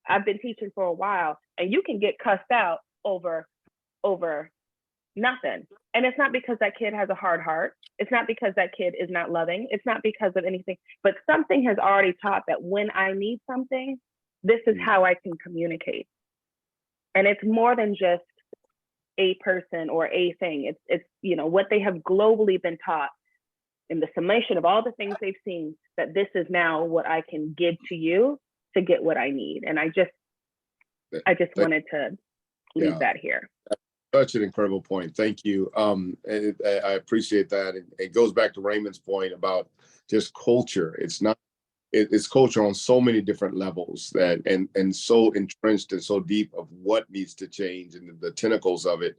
I've been teaching for a while, and you can get cussed out over Nothing. And it's not because that kid has a hard heart. It's not because that kid is not loving. It's not because of anything, but something has already taught that when I need something, this is how I can communicate. And it's more than just a person or a thing. It's you know, what they have globally been taught in the summation of all the things they've seen, that this is now what I can give to you to get what I need. And I just wanted to leave that here. Such an incredible point. Thank you. I appreciate that. It goes back to Raymond's point about just culture. It's culture on so many different levels that and so entrenched and so deep of what needs to change, and the tentacles of it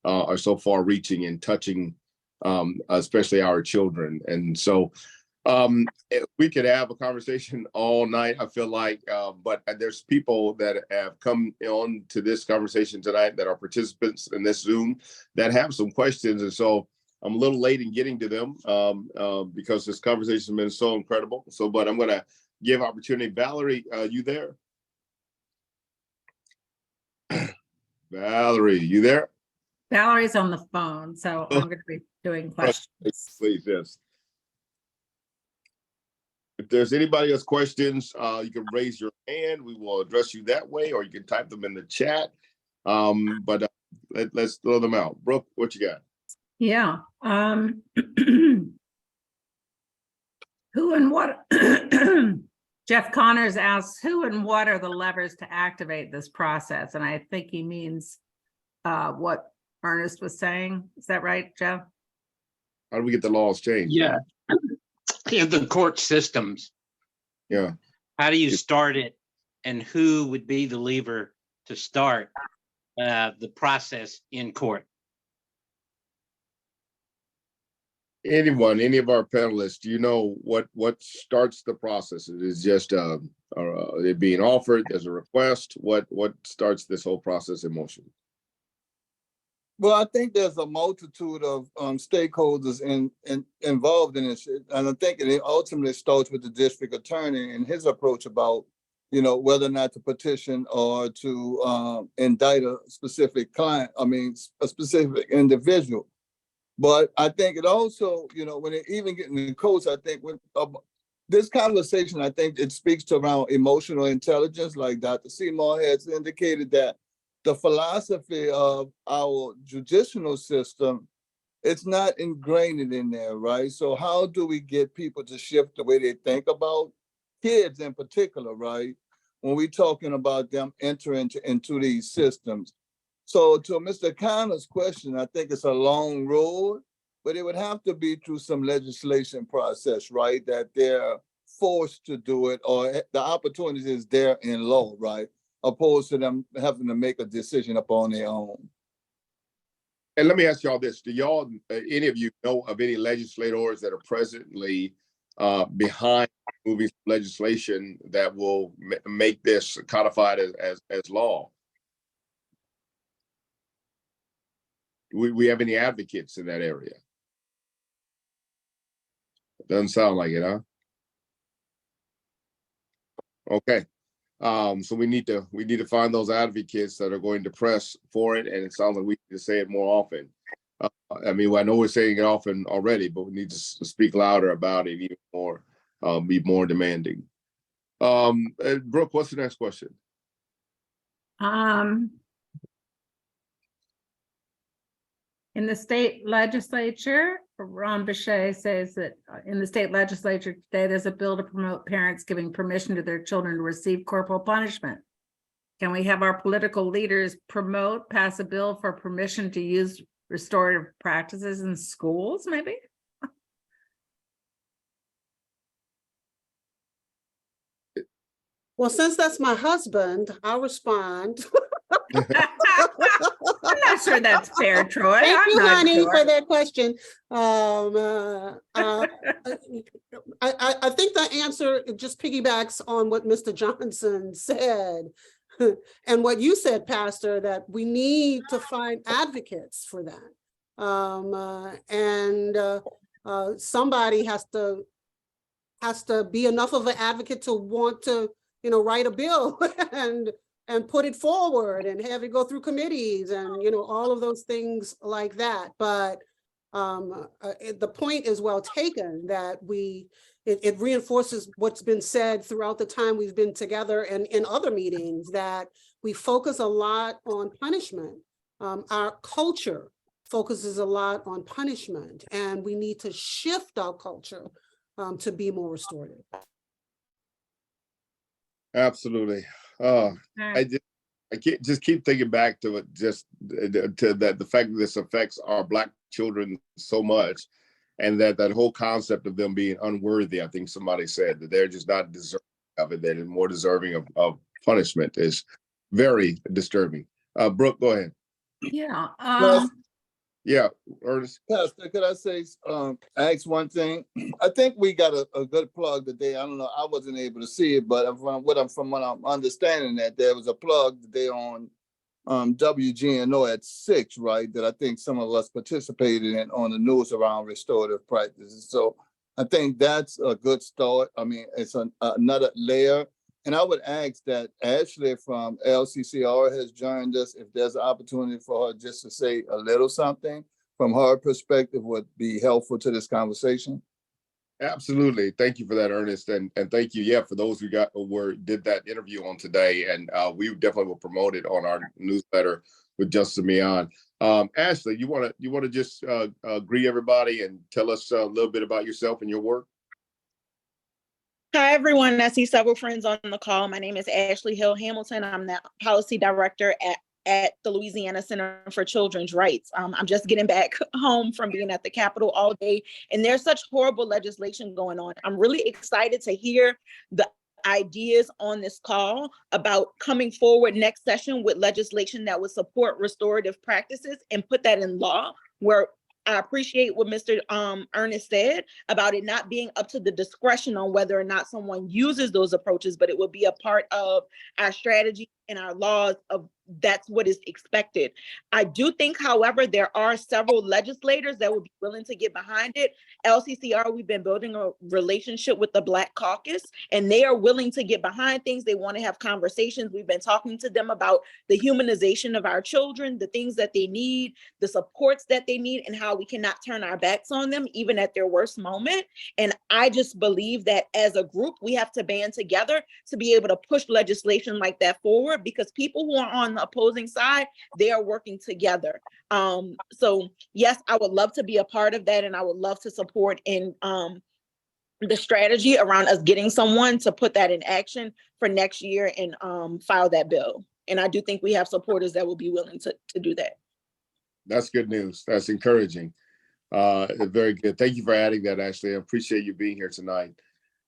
are so far reaching and touching especially our children. And so we could have a conversation all night, I feel like, but there's people that have come on to this conversation tonight that are participants in this Zoom that have some questions. And so I'm a little late in getting to them because this conversation has been so incredible. So, but I'm going to give opportunity. Valerie, you there? Valerie, you there? Valerie's on the phone, so I'm going to be doing questions. Please, yes. If there's anybody else questions, you can raise your hand. We will address you that way, or you can type them in the chat. But let's throw them out. Brooke, what you got? Yeah. Who and what? Jeff Connors asks, who and what are the levers to activate this process? And I think he means what Ernest was saying. Is that right, Jeff? How do we get the laws changed? Yeah. In the court systems. Yeah. How do you start it, and who would be the lever to start the process in court? Anyone, any of our panelists, do you know what starts the process? It is just it being offered, there's a request. What starts this whole process in motion? Well, I think there's a multitude of stakeholders involved in this, and I think it ultimately starts with the district attorney and his approach about, you know, whether or not to petition or to indict a specific client. I mean, a specific individual. But I think it also, you know, when it even getting in the courts, I think with this conversation, I think it speaks to around emotional intelligence, like Dr. Seymour has indicated that the philosophy of our judicial system, it's not ingrained in there, right? So how do we get people to shift the way they think about kids in particular, right? When we're talking about them entering into these systems. So to Mr. Connor's question, I think it's a long road, but it would have to be through some legislation process, right? That they're forced to do it, or the opportunity is there in law, right? Opposed to them having to make a decision upon their own. And let me ask y'all this. Do y'all, any of you know of any legislators that are presently behind moving legislation that will make this codified as law? We have any advocates in that area? Doesn't sound like it, huh? Okay. So we need to find those advocates that are going to press for it, and it sounds like we need to say it more often. I mean, I know we're saying it often already, but we need to speak louder about it even more, be more demanding. Brooke, what's the next question? In the state legislature, Troi Bechet says that in the state legislature today, there's a bill to promote parents giving permission to their children to receive corporal punishment. Can we have our political leaders pass a bill for permission to use restorative practices in schools, maybe? Well, since that's my husband, I'll respond. I'm not sure that's fair, Troi. Thank you, honey, sure. for that question. I think the answer just piggybacks on what Mr. Johnson said and what you said, Pastor, that we need to find advocates for that. Somebody has to be enough of an advocate to want to, you know, write a bill and and put it forward and have it go through committees and, you know, all of those things like that. But the point is well taken that it reinforces what's been said throughout the time we've been together and in other meetings, that we focus a lot on punishment. Our culture focuses a lot on punishment, and we need to shift our culture to be more restorative. Absolutely. I can't just keep thinking back to it, just to that the fact that this affects our Black children so much, and that whole concept of them being unworthy. I think somebody said that they're just not deserving of it. They're more deserving of punishment is very disturbing. Brooke, go ahead. Yeah. Yeah, Ernest. Pastor, could I say, ask one thing? I think we got a good plug today. I don't know, I wasn't able to see it, but from what I'm understanding, that there was a plug today on WGNO at 6, right? That I think some of us participated in on the news around restorative practices. So I think that's a good start. I mean, it's another layer. And I would ask that Ashley from LCCR has joined us. If there's an opportunity for her just to say a little something from her perspective would be helpful to this conversation. Absolutely. Thank you for that, Ernest. And thank you, yeah, for those who did that interview on today. And we definitely will promote it on our newsletter with Justice Mian. Ashley, you want to just greet everybody and tell us a little bit about yourself and your work? Hi, everyone. I see several friends on the call. My name is Ashley Hill Hamilton. I'm the policy director at the Louisiana Center for Children's Rights. I'm just getting back home from being at the Capitol all day, and there's such horrible legislation going on. I'm really excited to hear the ideas on this call about coming forward next session with legislation that would support restorative practices and put that in law, where I appreciate what Mr. Ernest said about it not being up to the discretion on whether or not someone uses those approaches, but it would be a part of our strategy and our laws of that's what is expected. I do think, however, there are several legislators that would be willing to get behind it. LCCR, we've been building a relationship with the Black Caucus, and they are willing to get behind things. They want to have conversations. We've been talking to them about the humanization of our children, the things that they need, the supports that they need, and how we cannot turn our backs on them, even at their worst moment. And I just believe that as a group, we have to band together to be able to push legislation like that forward, because people who are on the opposing side, they are working together. So yes, I would love to be a part of that, and I would love to support in the strategy around us getting someone to put that in action for next year and file that bill. And I do think we have supporters that will be willing to do that. That's good news. That's encouraging. Very good. Thank you for adding that, Ashley. I appreciate you being here tonight.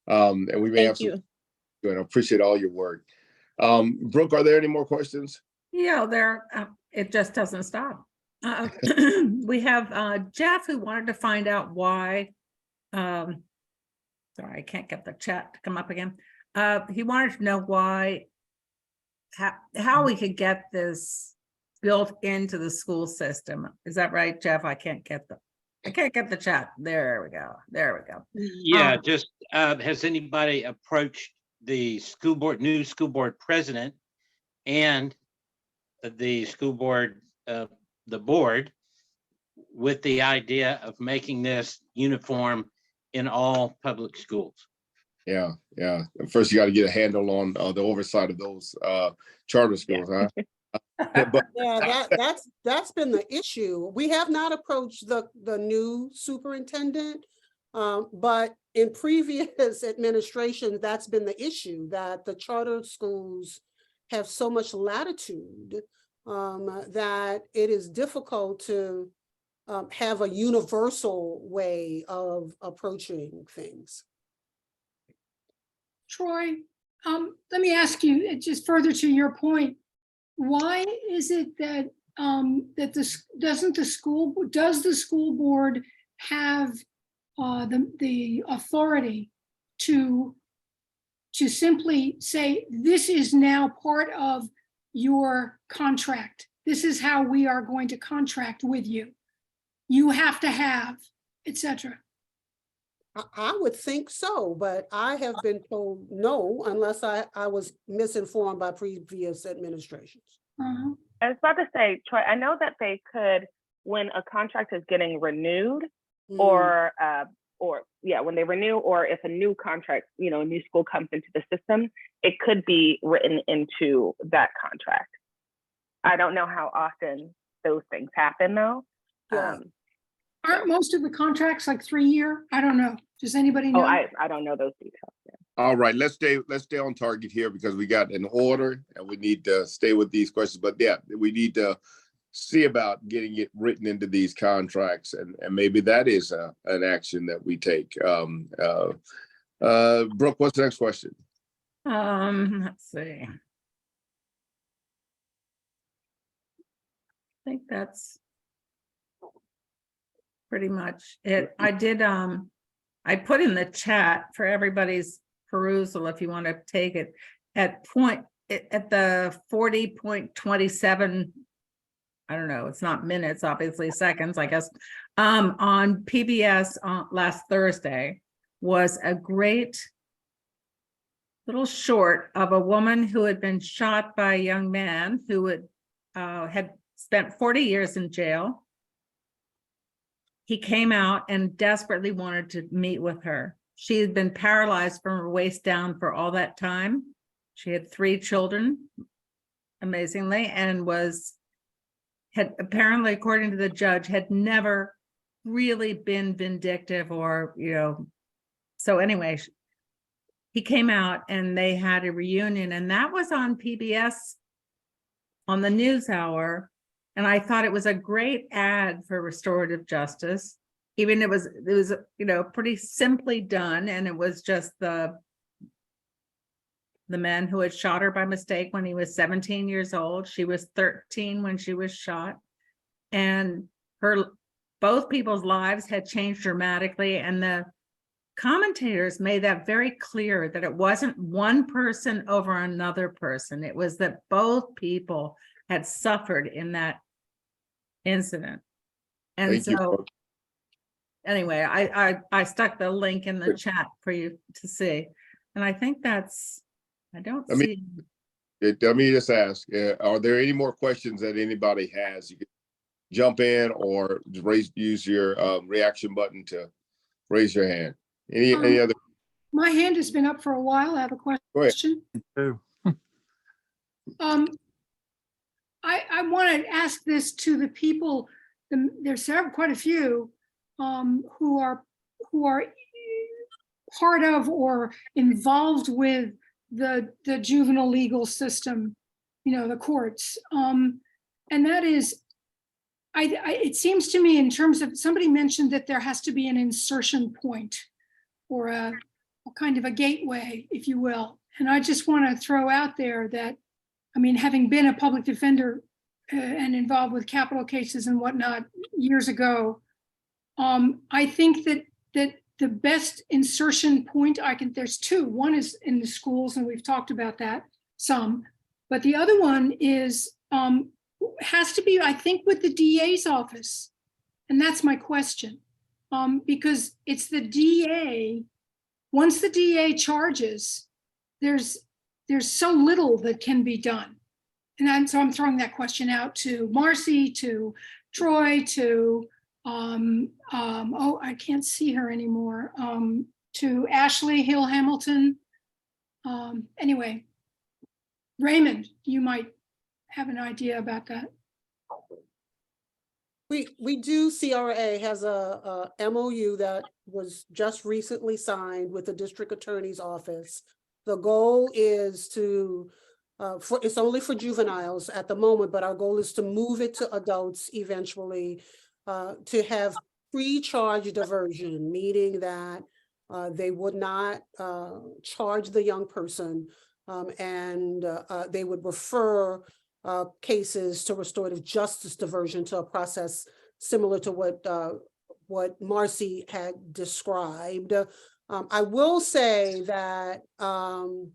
And we may have some, and I appreciate all your work. Brooke, are there any more questions? Yeah, it just doesn't stop. We have Jeff, who wanted to find out why, sorry, I can't get the chat to come up again. He wanted to know why, how we could get this built into the school system. Is that right, Jeff? I can't get the chat. There we go. Yeah, just has anybody approached the new school board president and the school board, the board, with the idea of making this uniform in all public schools? Yeah. First, you got to get a handle on the oversight of those charter schools, huh? But yeah, that's been the issue. We have not approached the new superintendent, but in previous administrations, that's been the issue, that the charter schools have so much latitude that it is difficult to have a universal way of approaching things. Troi, let me ask you, just further to your point, why is it that does the school board have the authority to simply say, this is now part of your contract, this is how we are going to contract with you, you have to have, etc.? I would think so, but I have been told no, unless I was misinformed by previous administrations. Uh-huh. I was about to say, Troy, I know that they could, when a contract is getting renewed, or yeah, when they renew, or if a new contract, you know, a new school comes into the system, it could be written into that contract. I don't know how often those things happen though. Yeah. Aren't most of the contracts like 3-year? I don't know. Does anybody know? Oh, I don't know those details. Yeah. All right, let's stay on target here because we got an order and we need to stay with these questions. But yeah, we need to see about getting it written into these contracts, and maybe that is an action that we take. Brooke, what's the next question? Let's see. I think that's pretty much it. I did, I put in the chat for everybody's perusal if you want to take it at the 40.27, I don't know, it's not minutes, obviously seconds, I guess, on PBS last Thursday was a great little short of a woman who had been shot by a young man who had spent 40 years in jail. He came out and desperately wanted to meet with her. She had been paralyzed from her waist down for all that time. She had 3 children, amazingly, and had apparently, according to the judge, had never really been vindictive or, you know. So anyway, he came out and they had a reunion, and that was on PBS on the NewsHour. And I thought it was a great ad for restorative justice. Even it was, you know, pretty simply done. And it was just the man who had shot her by mistake when he was 17 years old. She was 13 when she was shot. And both people's lives had changed dramatically. And the commentators made that very clear, that it wasn't one person over another person. It was that both people had suffered in that incident. And Thank so you. Anyway, I stuck the link in the chat for you to see. And I think that's, I don't see. Let me just ask, are there any more questions that anybody has? You can jump in or use your reaction button to raise your hand. Any other? My hand has been up for a while. I have a question. Go I want to ask this to the people. There's quite a few who are part of or involved with the juvenile legal system, you know, the courts. And that is, it seems to me, in terms of, somebody mentioned that there has to be an insertion point or a kind of a gateway, if you will. And I just want to throw out there that, I mean, having been a public defender and involved with capital cases and whatnot years ago, I think that the best insertion point there's 2. One is in the schools, and we've talked about that some, but the other one is, has to be, I think, with the DA's office. And that's my question. Because it's the DA, once the DA charges, there's so little that can be done. And so I'm throwing that question out to Marcy, to Troi, to, oh, I can't see her anymore, to Ashley Hill Hamilton. Anyway, Raymond, you might have an idea about that. We do, CRA has a MOU that was just recently signed with the district attorney's office. The goal is to, it's only for juveniles at the moment, but our goal is to move it to adults eventually, to have pre-charge diversion, meaning that they would not charge the young person, and they would refer cases to restorative justice diversion, to a process similar to what Marcy had described. I will say that, and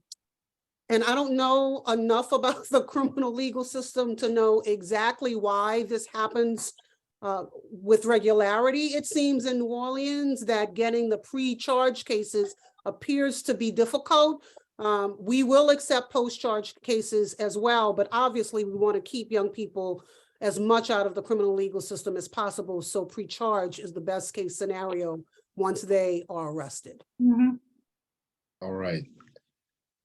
I don't know enough about the criminal legal system to know exactly why this happens with regularity, it seems, in New Orleans, that getting the pre-charge cases appears to be difficult. We will accept post-charge cases as well, but obviously we want to keep young people as much out of the criminal legal system as possible. So pre-charge is the best case scenario once they are arrested. All right.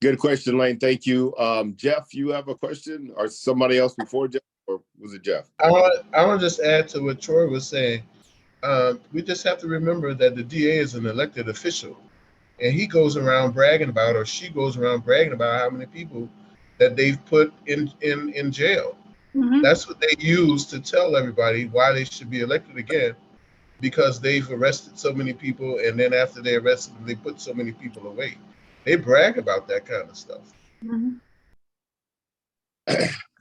Good question, Lane. Thank you. Jeff, you have a question, or somebody else before Jeff, or was it Jeff? I want to just add to what Troi was saying. We just have to remember that the DA is an elected official, and he goes around bragging about, or she goes around bragging about how many people that they've put in jail. That's what they use to tell everybody why they should be elected again, because they've arrested so many people, and then after they arrested them, they put so many people away. They brag about that kind of stuff.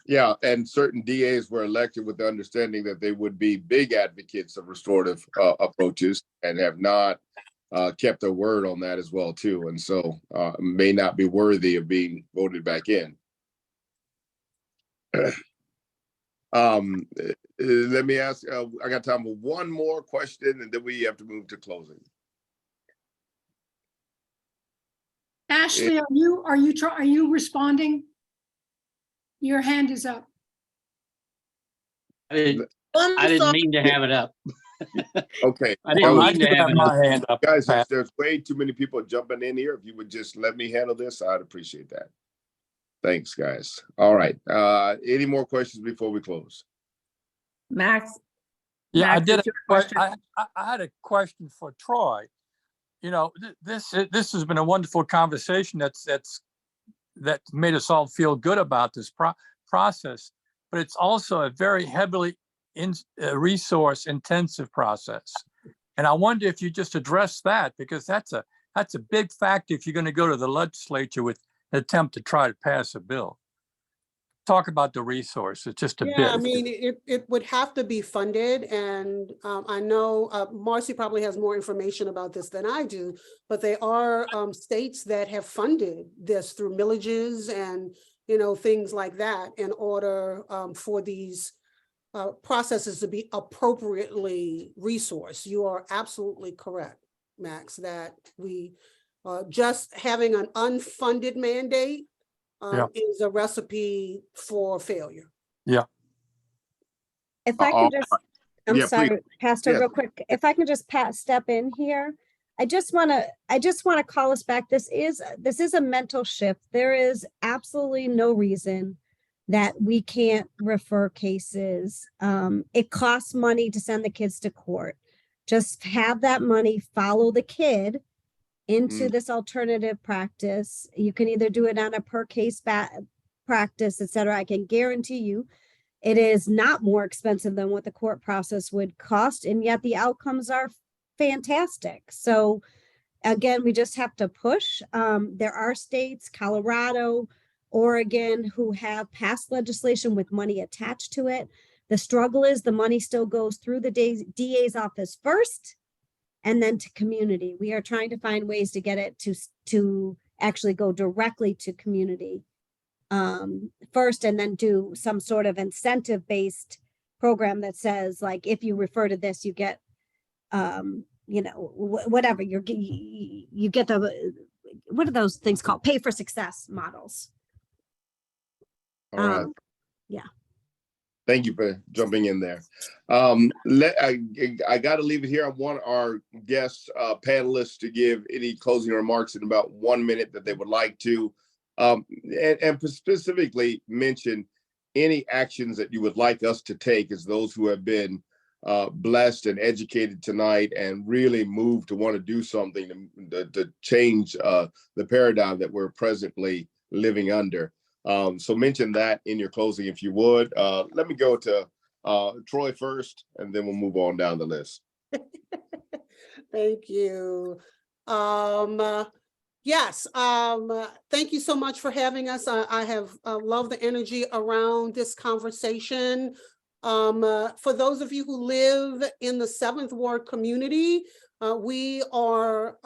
Yeah, and certain DAs were elected with the understanding that they would be big advocates of restorative approaches, and have not kept their word on that as well too, and so may not be worthy of being voted back in. Let me ask, I got time for one more question, and then we have to move to closing. Ashley, are you responding? Your hand is up. I didn't mean to have it up. Okay. I didn't mean to have it my up. hand up. Guys, there's way too many people jumping in here. If you would just let me handle this, I'd appreciate that. Thanks, guys. All right. Any more questions before we close? Max? Yeah, Max, I did. is your question? I had a question for Troi. You know, this has been a wonderful conversation that made us all feel good about this process, but it's also a very heavily resource intensive process. And I wonder if you just address that, because that's a big factor if you're going to go to the legislature with an attempt to try to pass a bill. Talk about the resources just a bit. I mean, it would have to be funded, and I know Marcy probably has more information about this than I do, but there are states that have funded this through millages and, you know, things like that in order for these processes to be appropriately resourced. You are absolutely correct, Max, that we just having an unfunded mandate is a recipe for failure. If I can just, I'm sorry, please. Pastor, Yes. real quick. If I can just step in here, I just want to call us back. This is a mental shift. There is absolutely no reason that we can't refer cases. It costs money to send the kids to court. Just have that money follow the kid into this alternative practice. You can either do it on a per case practice, etc. I can guarantee you it is not more expensive than what the court process would cost, and yet the outcomes are fantastic. So again, we just have to push. There are states, Colorado, Oregon, who have passed legislation with money attached to it. The struggle is the money still goes through the DA's office first, and then to community. We are trying to find ways to get it to actually go directly to community first, and then do some sort of incentive-based program that says, like, if you refer to this, you get, you know, whatever, you get the, what are those things called? Pay for success models. All right. Yeah. Thank you for jumping in there. I got to leave it here. I want our guests, panelists, to give any closing remarks in about 1 minute that they would like to, and specifically mention any actions that you would like us to take as those who have been blessed and educated tonight and really moved to want to do something to change the paradigm that we're presently living under. So mention that in your closing, if you would. Let me go to Troi first, and then we'll move on down the list. Thank you. Yes, thank you so much for having us. I have loved the energy around this conversation. For those of you who live in the 7th Ward community, we are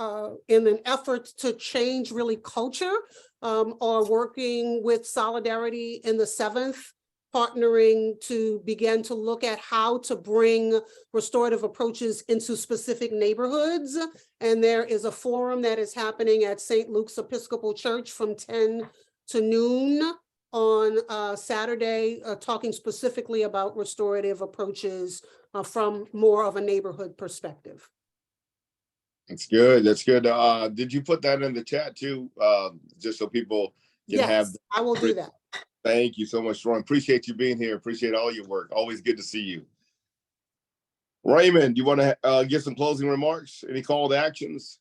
in an effort to change really culture, are working with Solidarity in the 7th partnering to begin to look at how to bring restorative approaches into specific neighborhoods. And there is a forum that is happening at St. Luke's Episcopal Church from 10 to noon on Saturday, talking specifically about restorative approaches from more of a neighborhood perspective. That's good. That's good. Did you put that in the chat too? Just so people can have. Yes, I will do that. Thank you so much, Ron. Appreciate you being here. Appreciate all your work. Always good to see you. Raymond, you want to give some closing remarks? Any call to actions?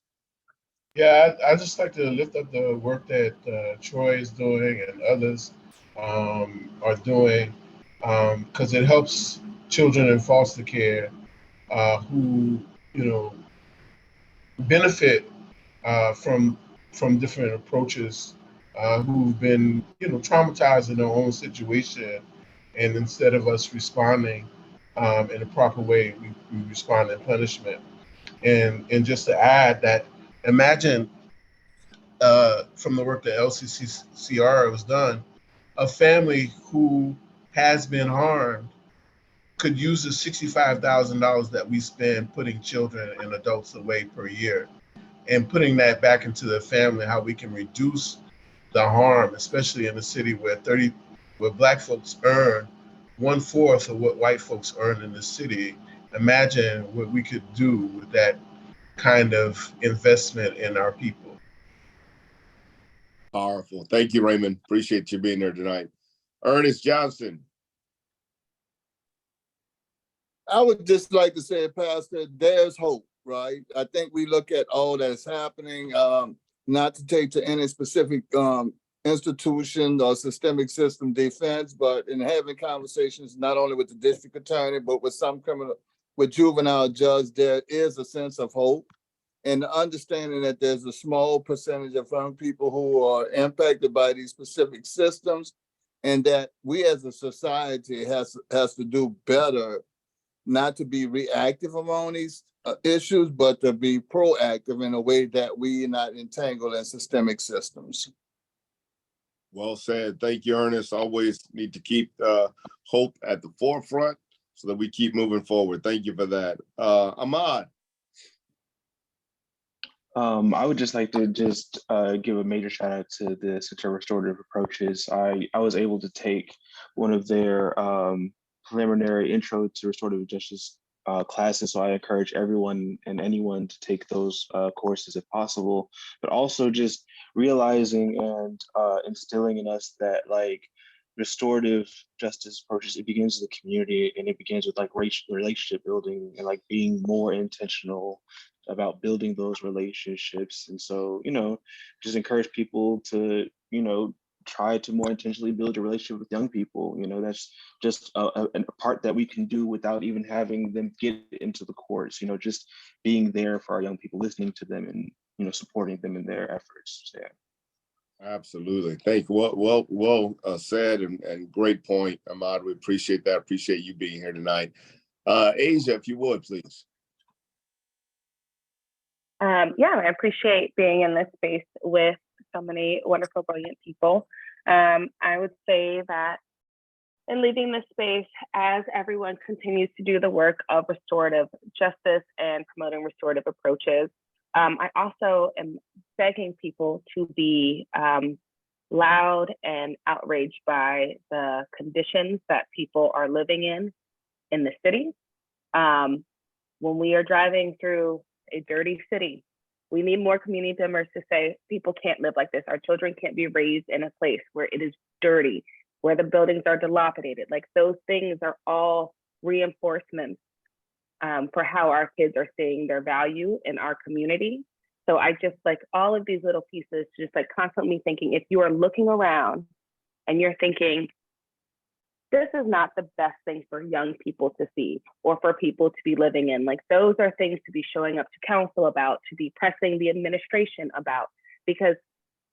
Yeah, I just like to lift up the work that Troi is doing and others are doing, because it helps children in foster care who, benefit from different approaches, who've been, traumatized in their own situation, and instead of us responding in a proper way, we respond in punishment. And just to add that, imagine from the work that LCCR was done, a family who has been harmed could use the $65,000 that we spend putting children and adults away per year, and putting that back into the family, how we can reduce the harm, especially in a city where Black folks earn 1/4 of what white folks earn in the city. Imagine what we could do with that kind of investment in our people. Powerful. Thank you, Raymond. Appreciate you being here tonight. Ernest Johnson. I would just like to say, Pastor, there's hope, right? I think we look at all that's happening, not to take to any specific institution or systemic system defense, but in having conversations not only with the district attorney, but with juvenile judge, there is a sense of hope. And understanding that there's a small percentage of young people who are impacted by these specific systems, and that we as a society has to do better, not to be reactive among these issues, but to be proactive in a way that we are not entangled in systemic systems. Well said. Thank you, Ernest. Always need to keep hope at the forefront so that we keep moving forward. Thank you for that. Ahmaad. I would just like to give a major shout out to the Center of Restorative Approaches. I was able to take one of their preliminary intro to restorative justice classes, so I encourage everyone and anyone to take those courses if possible, but also just realizing and instilling in us that restorative justice approaches, it begins with the community, and it begins with relationship building and being more intentional about building those relationships. And so, just encourage people to, try to more intentionally build a relationship with young people. That's just a part that we can do without even having them get into the courts, just being there for our young people, listening to them and, supporting them in their efforts. So, yeah. Absolutely. Thank you. Well said and great point, Ahmaad. We appreciate that. Appreciate you being here tonight. Asya, if you would, please. Yeah, I appreciate being in this space with so many wonderful, brilliant people. I would say that in leaving this space, as everyone continues to do the work of restorative justice and promoting restorative approaches, I also am begging people to be loud and outraged by the conditions that people are living in the city. When we are driving through a dirty city, we need more community members to say, people can't live like this. Our children can't be raised in a place where it is dirty, where the buildings are dilapidated. Those things are all reinforcements for how our kids are seeing their value in our community. So I just all of these little pieces, just constantly thinking, if you are looking around and you're thinking, this is not the best thing for young people to see or for people to be living in. Those are things to be showing up to council about, to be pressing the administration about, because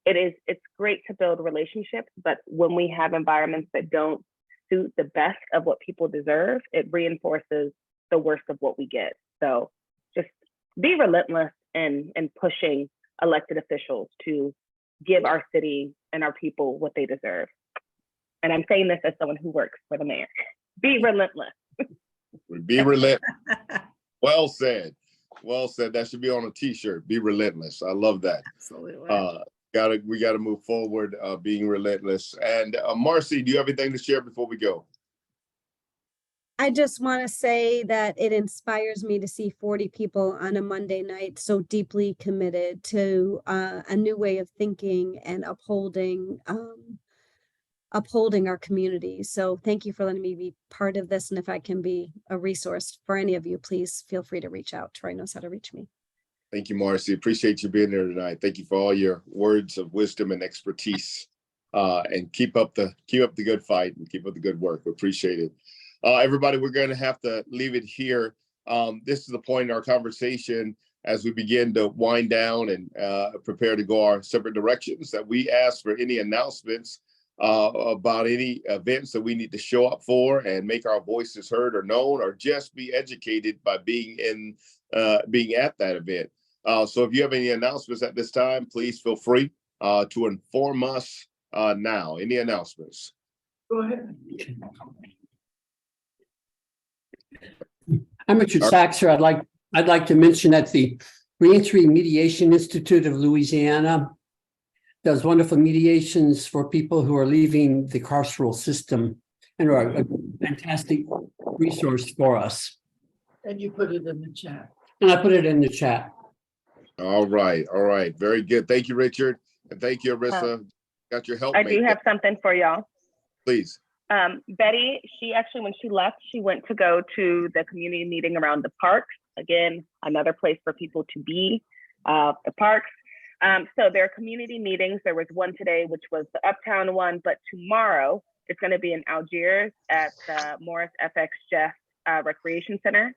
it's great to build relationships, but when we have environments that don't suit the best of what people deserve, it reinforces the worst of what we get. So just be relentless in pushing elected officials to give our city and our people what they deserve. And I'm saying this as someone who works for the mayor. Be relentless. Be relentless. Well said. Well said. That should be on a t-shirt. Be relentless. I love that. Absolutely. We gotta move forward, being relentless. And Marcy, do you have anything to share before we go? I just want to say that it inspires me to see 40 people on a Monday night so deeply committed to a new way of thinking and upholding our community. So thank you for letting me be part of this. And if I can be a resource for any of you, please feel free to reach out. Troi knows how to reach me. Thank you, Marcy. Appreciate you being there tonight. Thank you for all your words of wisdom and expertise. And keep up the good fight and keep up the good work. We appreciate it. Everybody, we're going to have to leave it here. This is the point in our conversation as we begin to wind down and prepare to go our separate directions, that we ask for any announcements about any events that we need to show up for and make our voices heard or known, or just be educated by being at that event. So if you have any announcements at this time, please feel free to inform us now. Any announcements? Go ahead. I'm Richard Saxer. I'd like to mention that the Reentry Mediation Institute of Louisiana does wonderful mediations for people who are leaving the carceral system and are a fantastic resource for us. And you put it in the chat. And I put it in the chat. All right. Very good. Thank you, Richard. And thank you, Arissa. Got your help. I do have something for y'all. Please. Betty, she actually, when she left, she went to go to the community meeting around the parks. Again, another place for people to be, the parks. So there are community meetings. There was one today, which was the Uptown one, but tomorrow it's going to be in Algiers at the Morris FX Jeff Recreation Center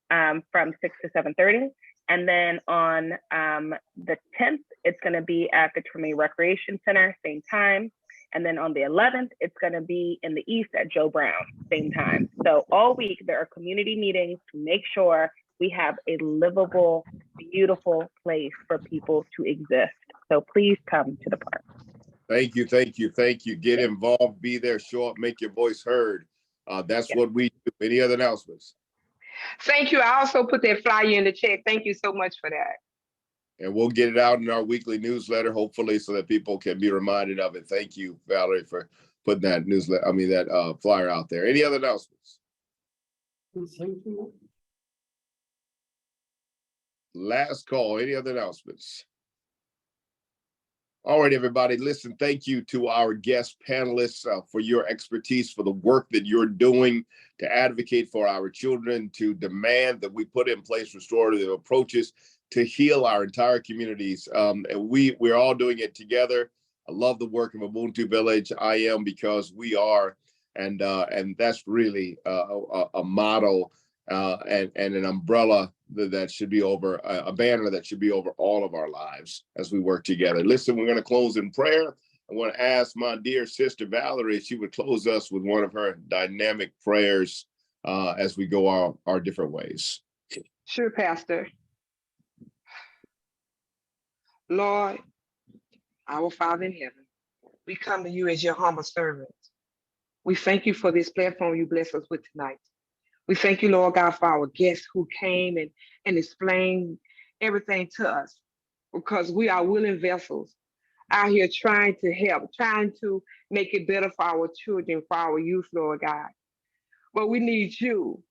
from 6 to 7:30. And then on the 10th, it's going to be at the Troi Recreation Center, same time. And then on the 11th, it's going to be in the East at Joe Brown, same time. So all week, there are community meetings to make sure we have a livable, beautiful place for people to exist. So please come to the park. Thank you. Get involved, be there, show up, make your voice heard. That's what we do. Any other announcements? Thank you. I also put that flyer in the chat. Thank you so much for that. And we'll get it out in our weekly newsletter, hopefully, so that people can be reminded of it. Thank you, Valerie, for putting that that flyer out there. Any other announcements? Last call. Any other announcements? All right, everybody. Listen, thank you to our guest panelists for your expertise, for the work that you're doing to advocate for our children, to demand that we put in place restorative approaches to heal our entire communities. And we're all doing it together. I love the work of Ubuntu Village. I am, because we are, and that's really a model and an umbrella that should be over, a banner that should be over all of our lives as we work together. Listen, we're going to close in prayer. I want to ask my dear sister Valerie if she would close us with one of her dynamic prayers as we go our different ways. Sure, Pastor. Lord, our Father in heaven, we come to you as your humble servants. We thank you for this platform you bless us with tonight. We thank you, Lord God, for our guests who came and explained everything to us, because we are willing vessels out here trying to help, trying to make it better for our children, for our youth, Lord God. But we need you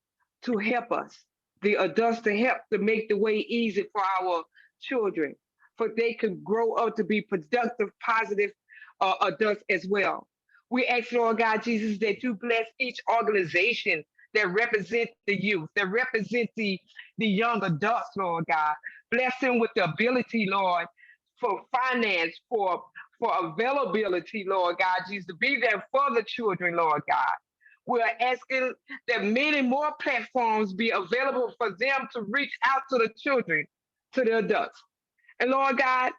to help us, the adults, to help to make the way easy for our children, for they can grow up to be productive, positive adults as well. We ask, Lord God Jesus, that you bless each organization that represent the youth, that represent the young adults, Lord God. Bless them with the ability, Lord, for finance, for availability, Lord God Jesus, to be there for the children, Lord God. We're asking that many more platforms be available for them to reach out to the children, to the adults. And Lord God,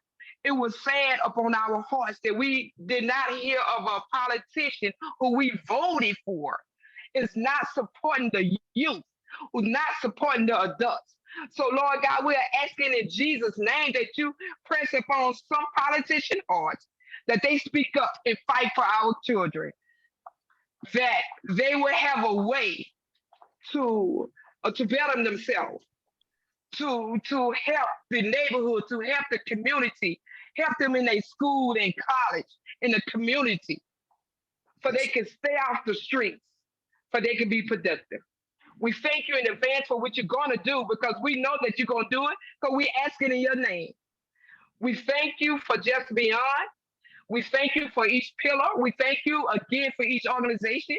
it was sad upon our hearts that we did not hear of a politician who we voted for is not supporting the youth, who's not supporting the adults. So Lord God, we are asking in Jesus' name that you press upon some politician hearts, that they speak up and fight for our children. that they will have a way to better themselves, to help the neighborhood, to help the community, help them in their school and college, in the community, so they can stay off the streets, so they can be productive. We thank you in advance for what you're going to do, because we know that you're going to do it, because we ask it in your name. We thank you for Just Beyond. We thank you for each pillar. We thank you again for each organization.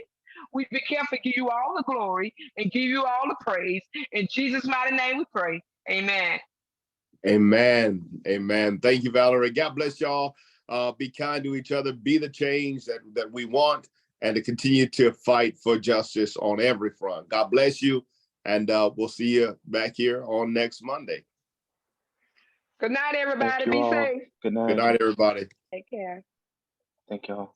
We be careful to give you all the glory and give you all the praise. In Jesus' mighty name we pray. Amen. Amen. Amen. Thank you, Valerie. God bless y'all. Be kind to each other. Be the change that we want, and to continue to fight for justice on every front. God bless you. And we'll see you back here on next Monday. Good night, everybody. Thank you Be all. safe. Good night. Good night, everybody. Take care. Thank you all.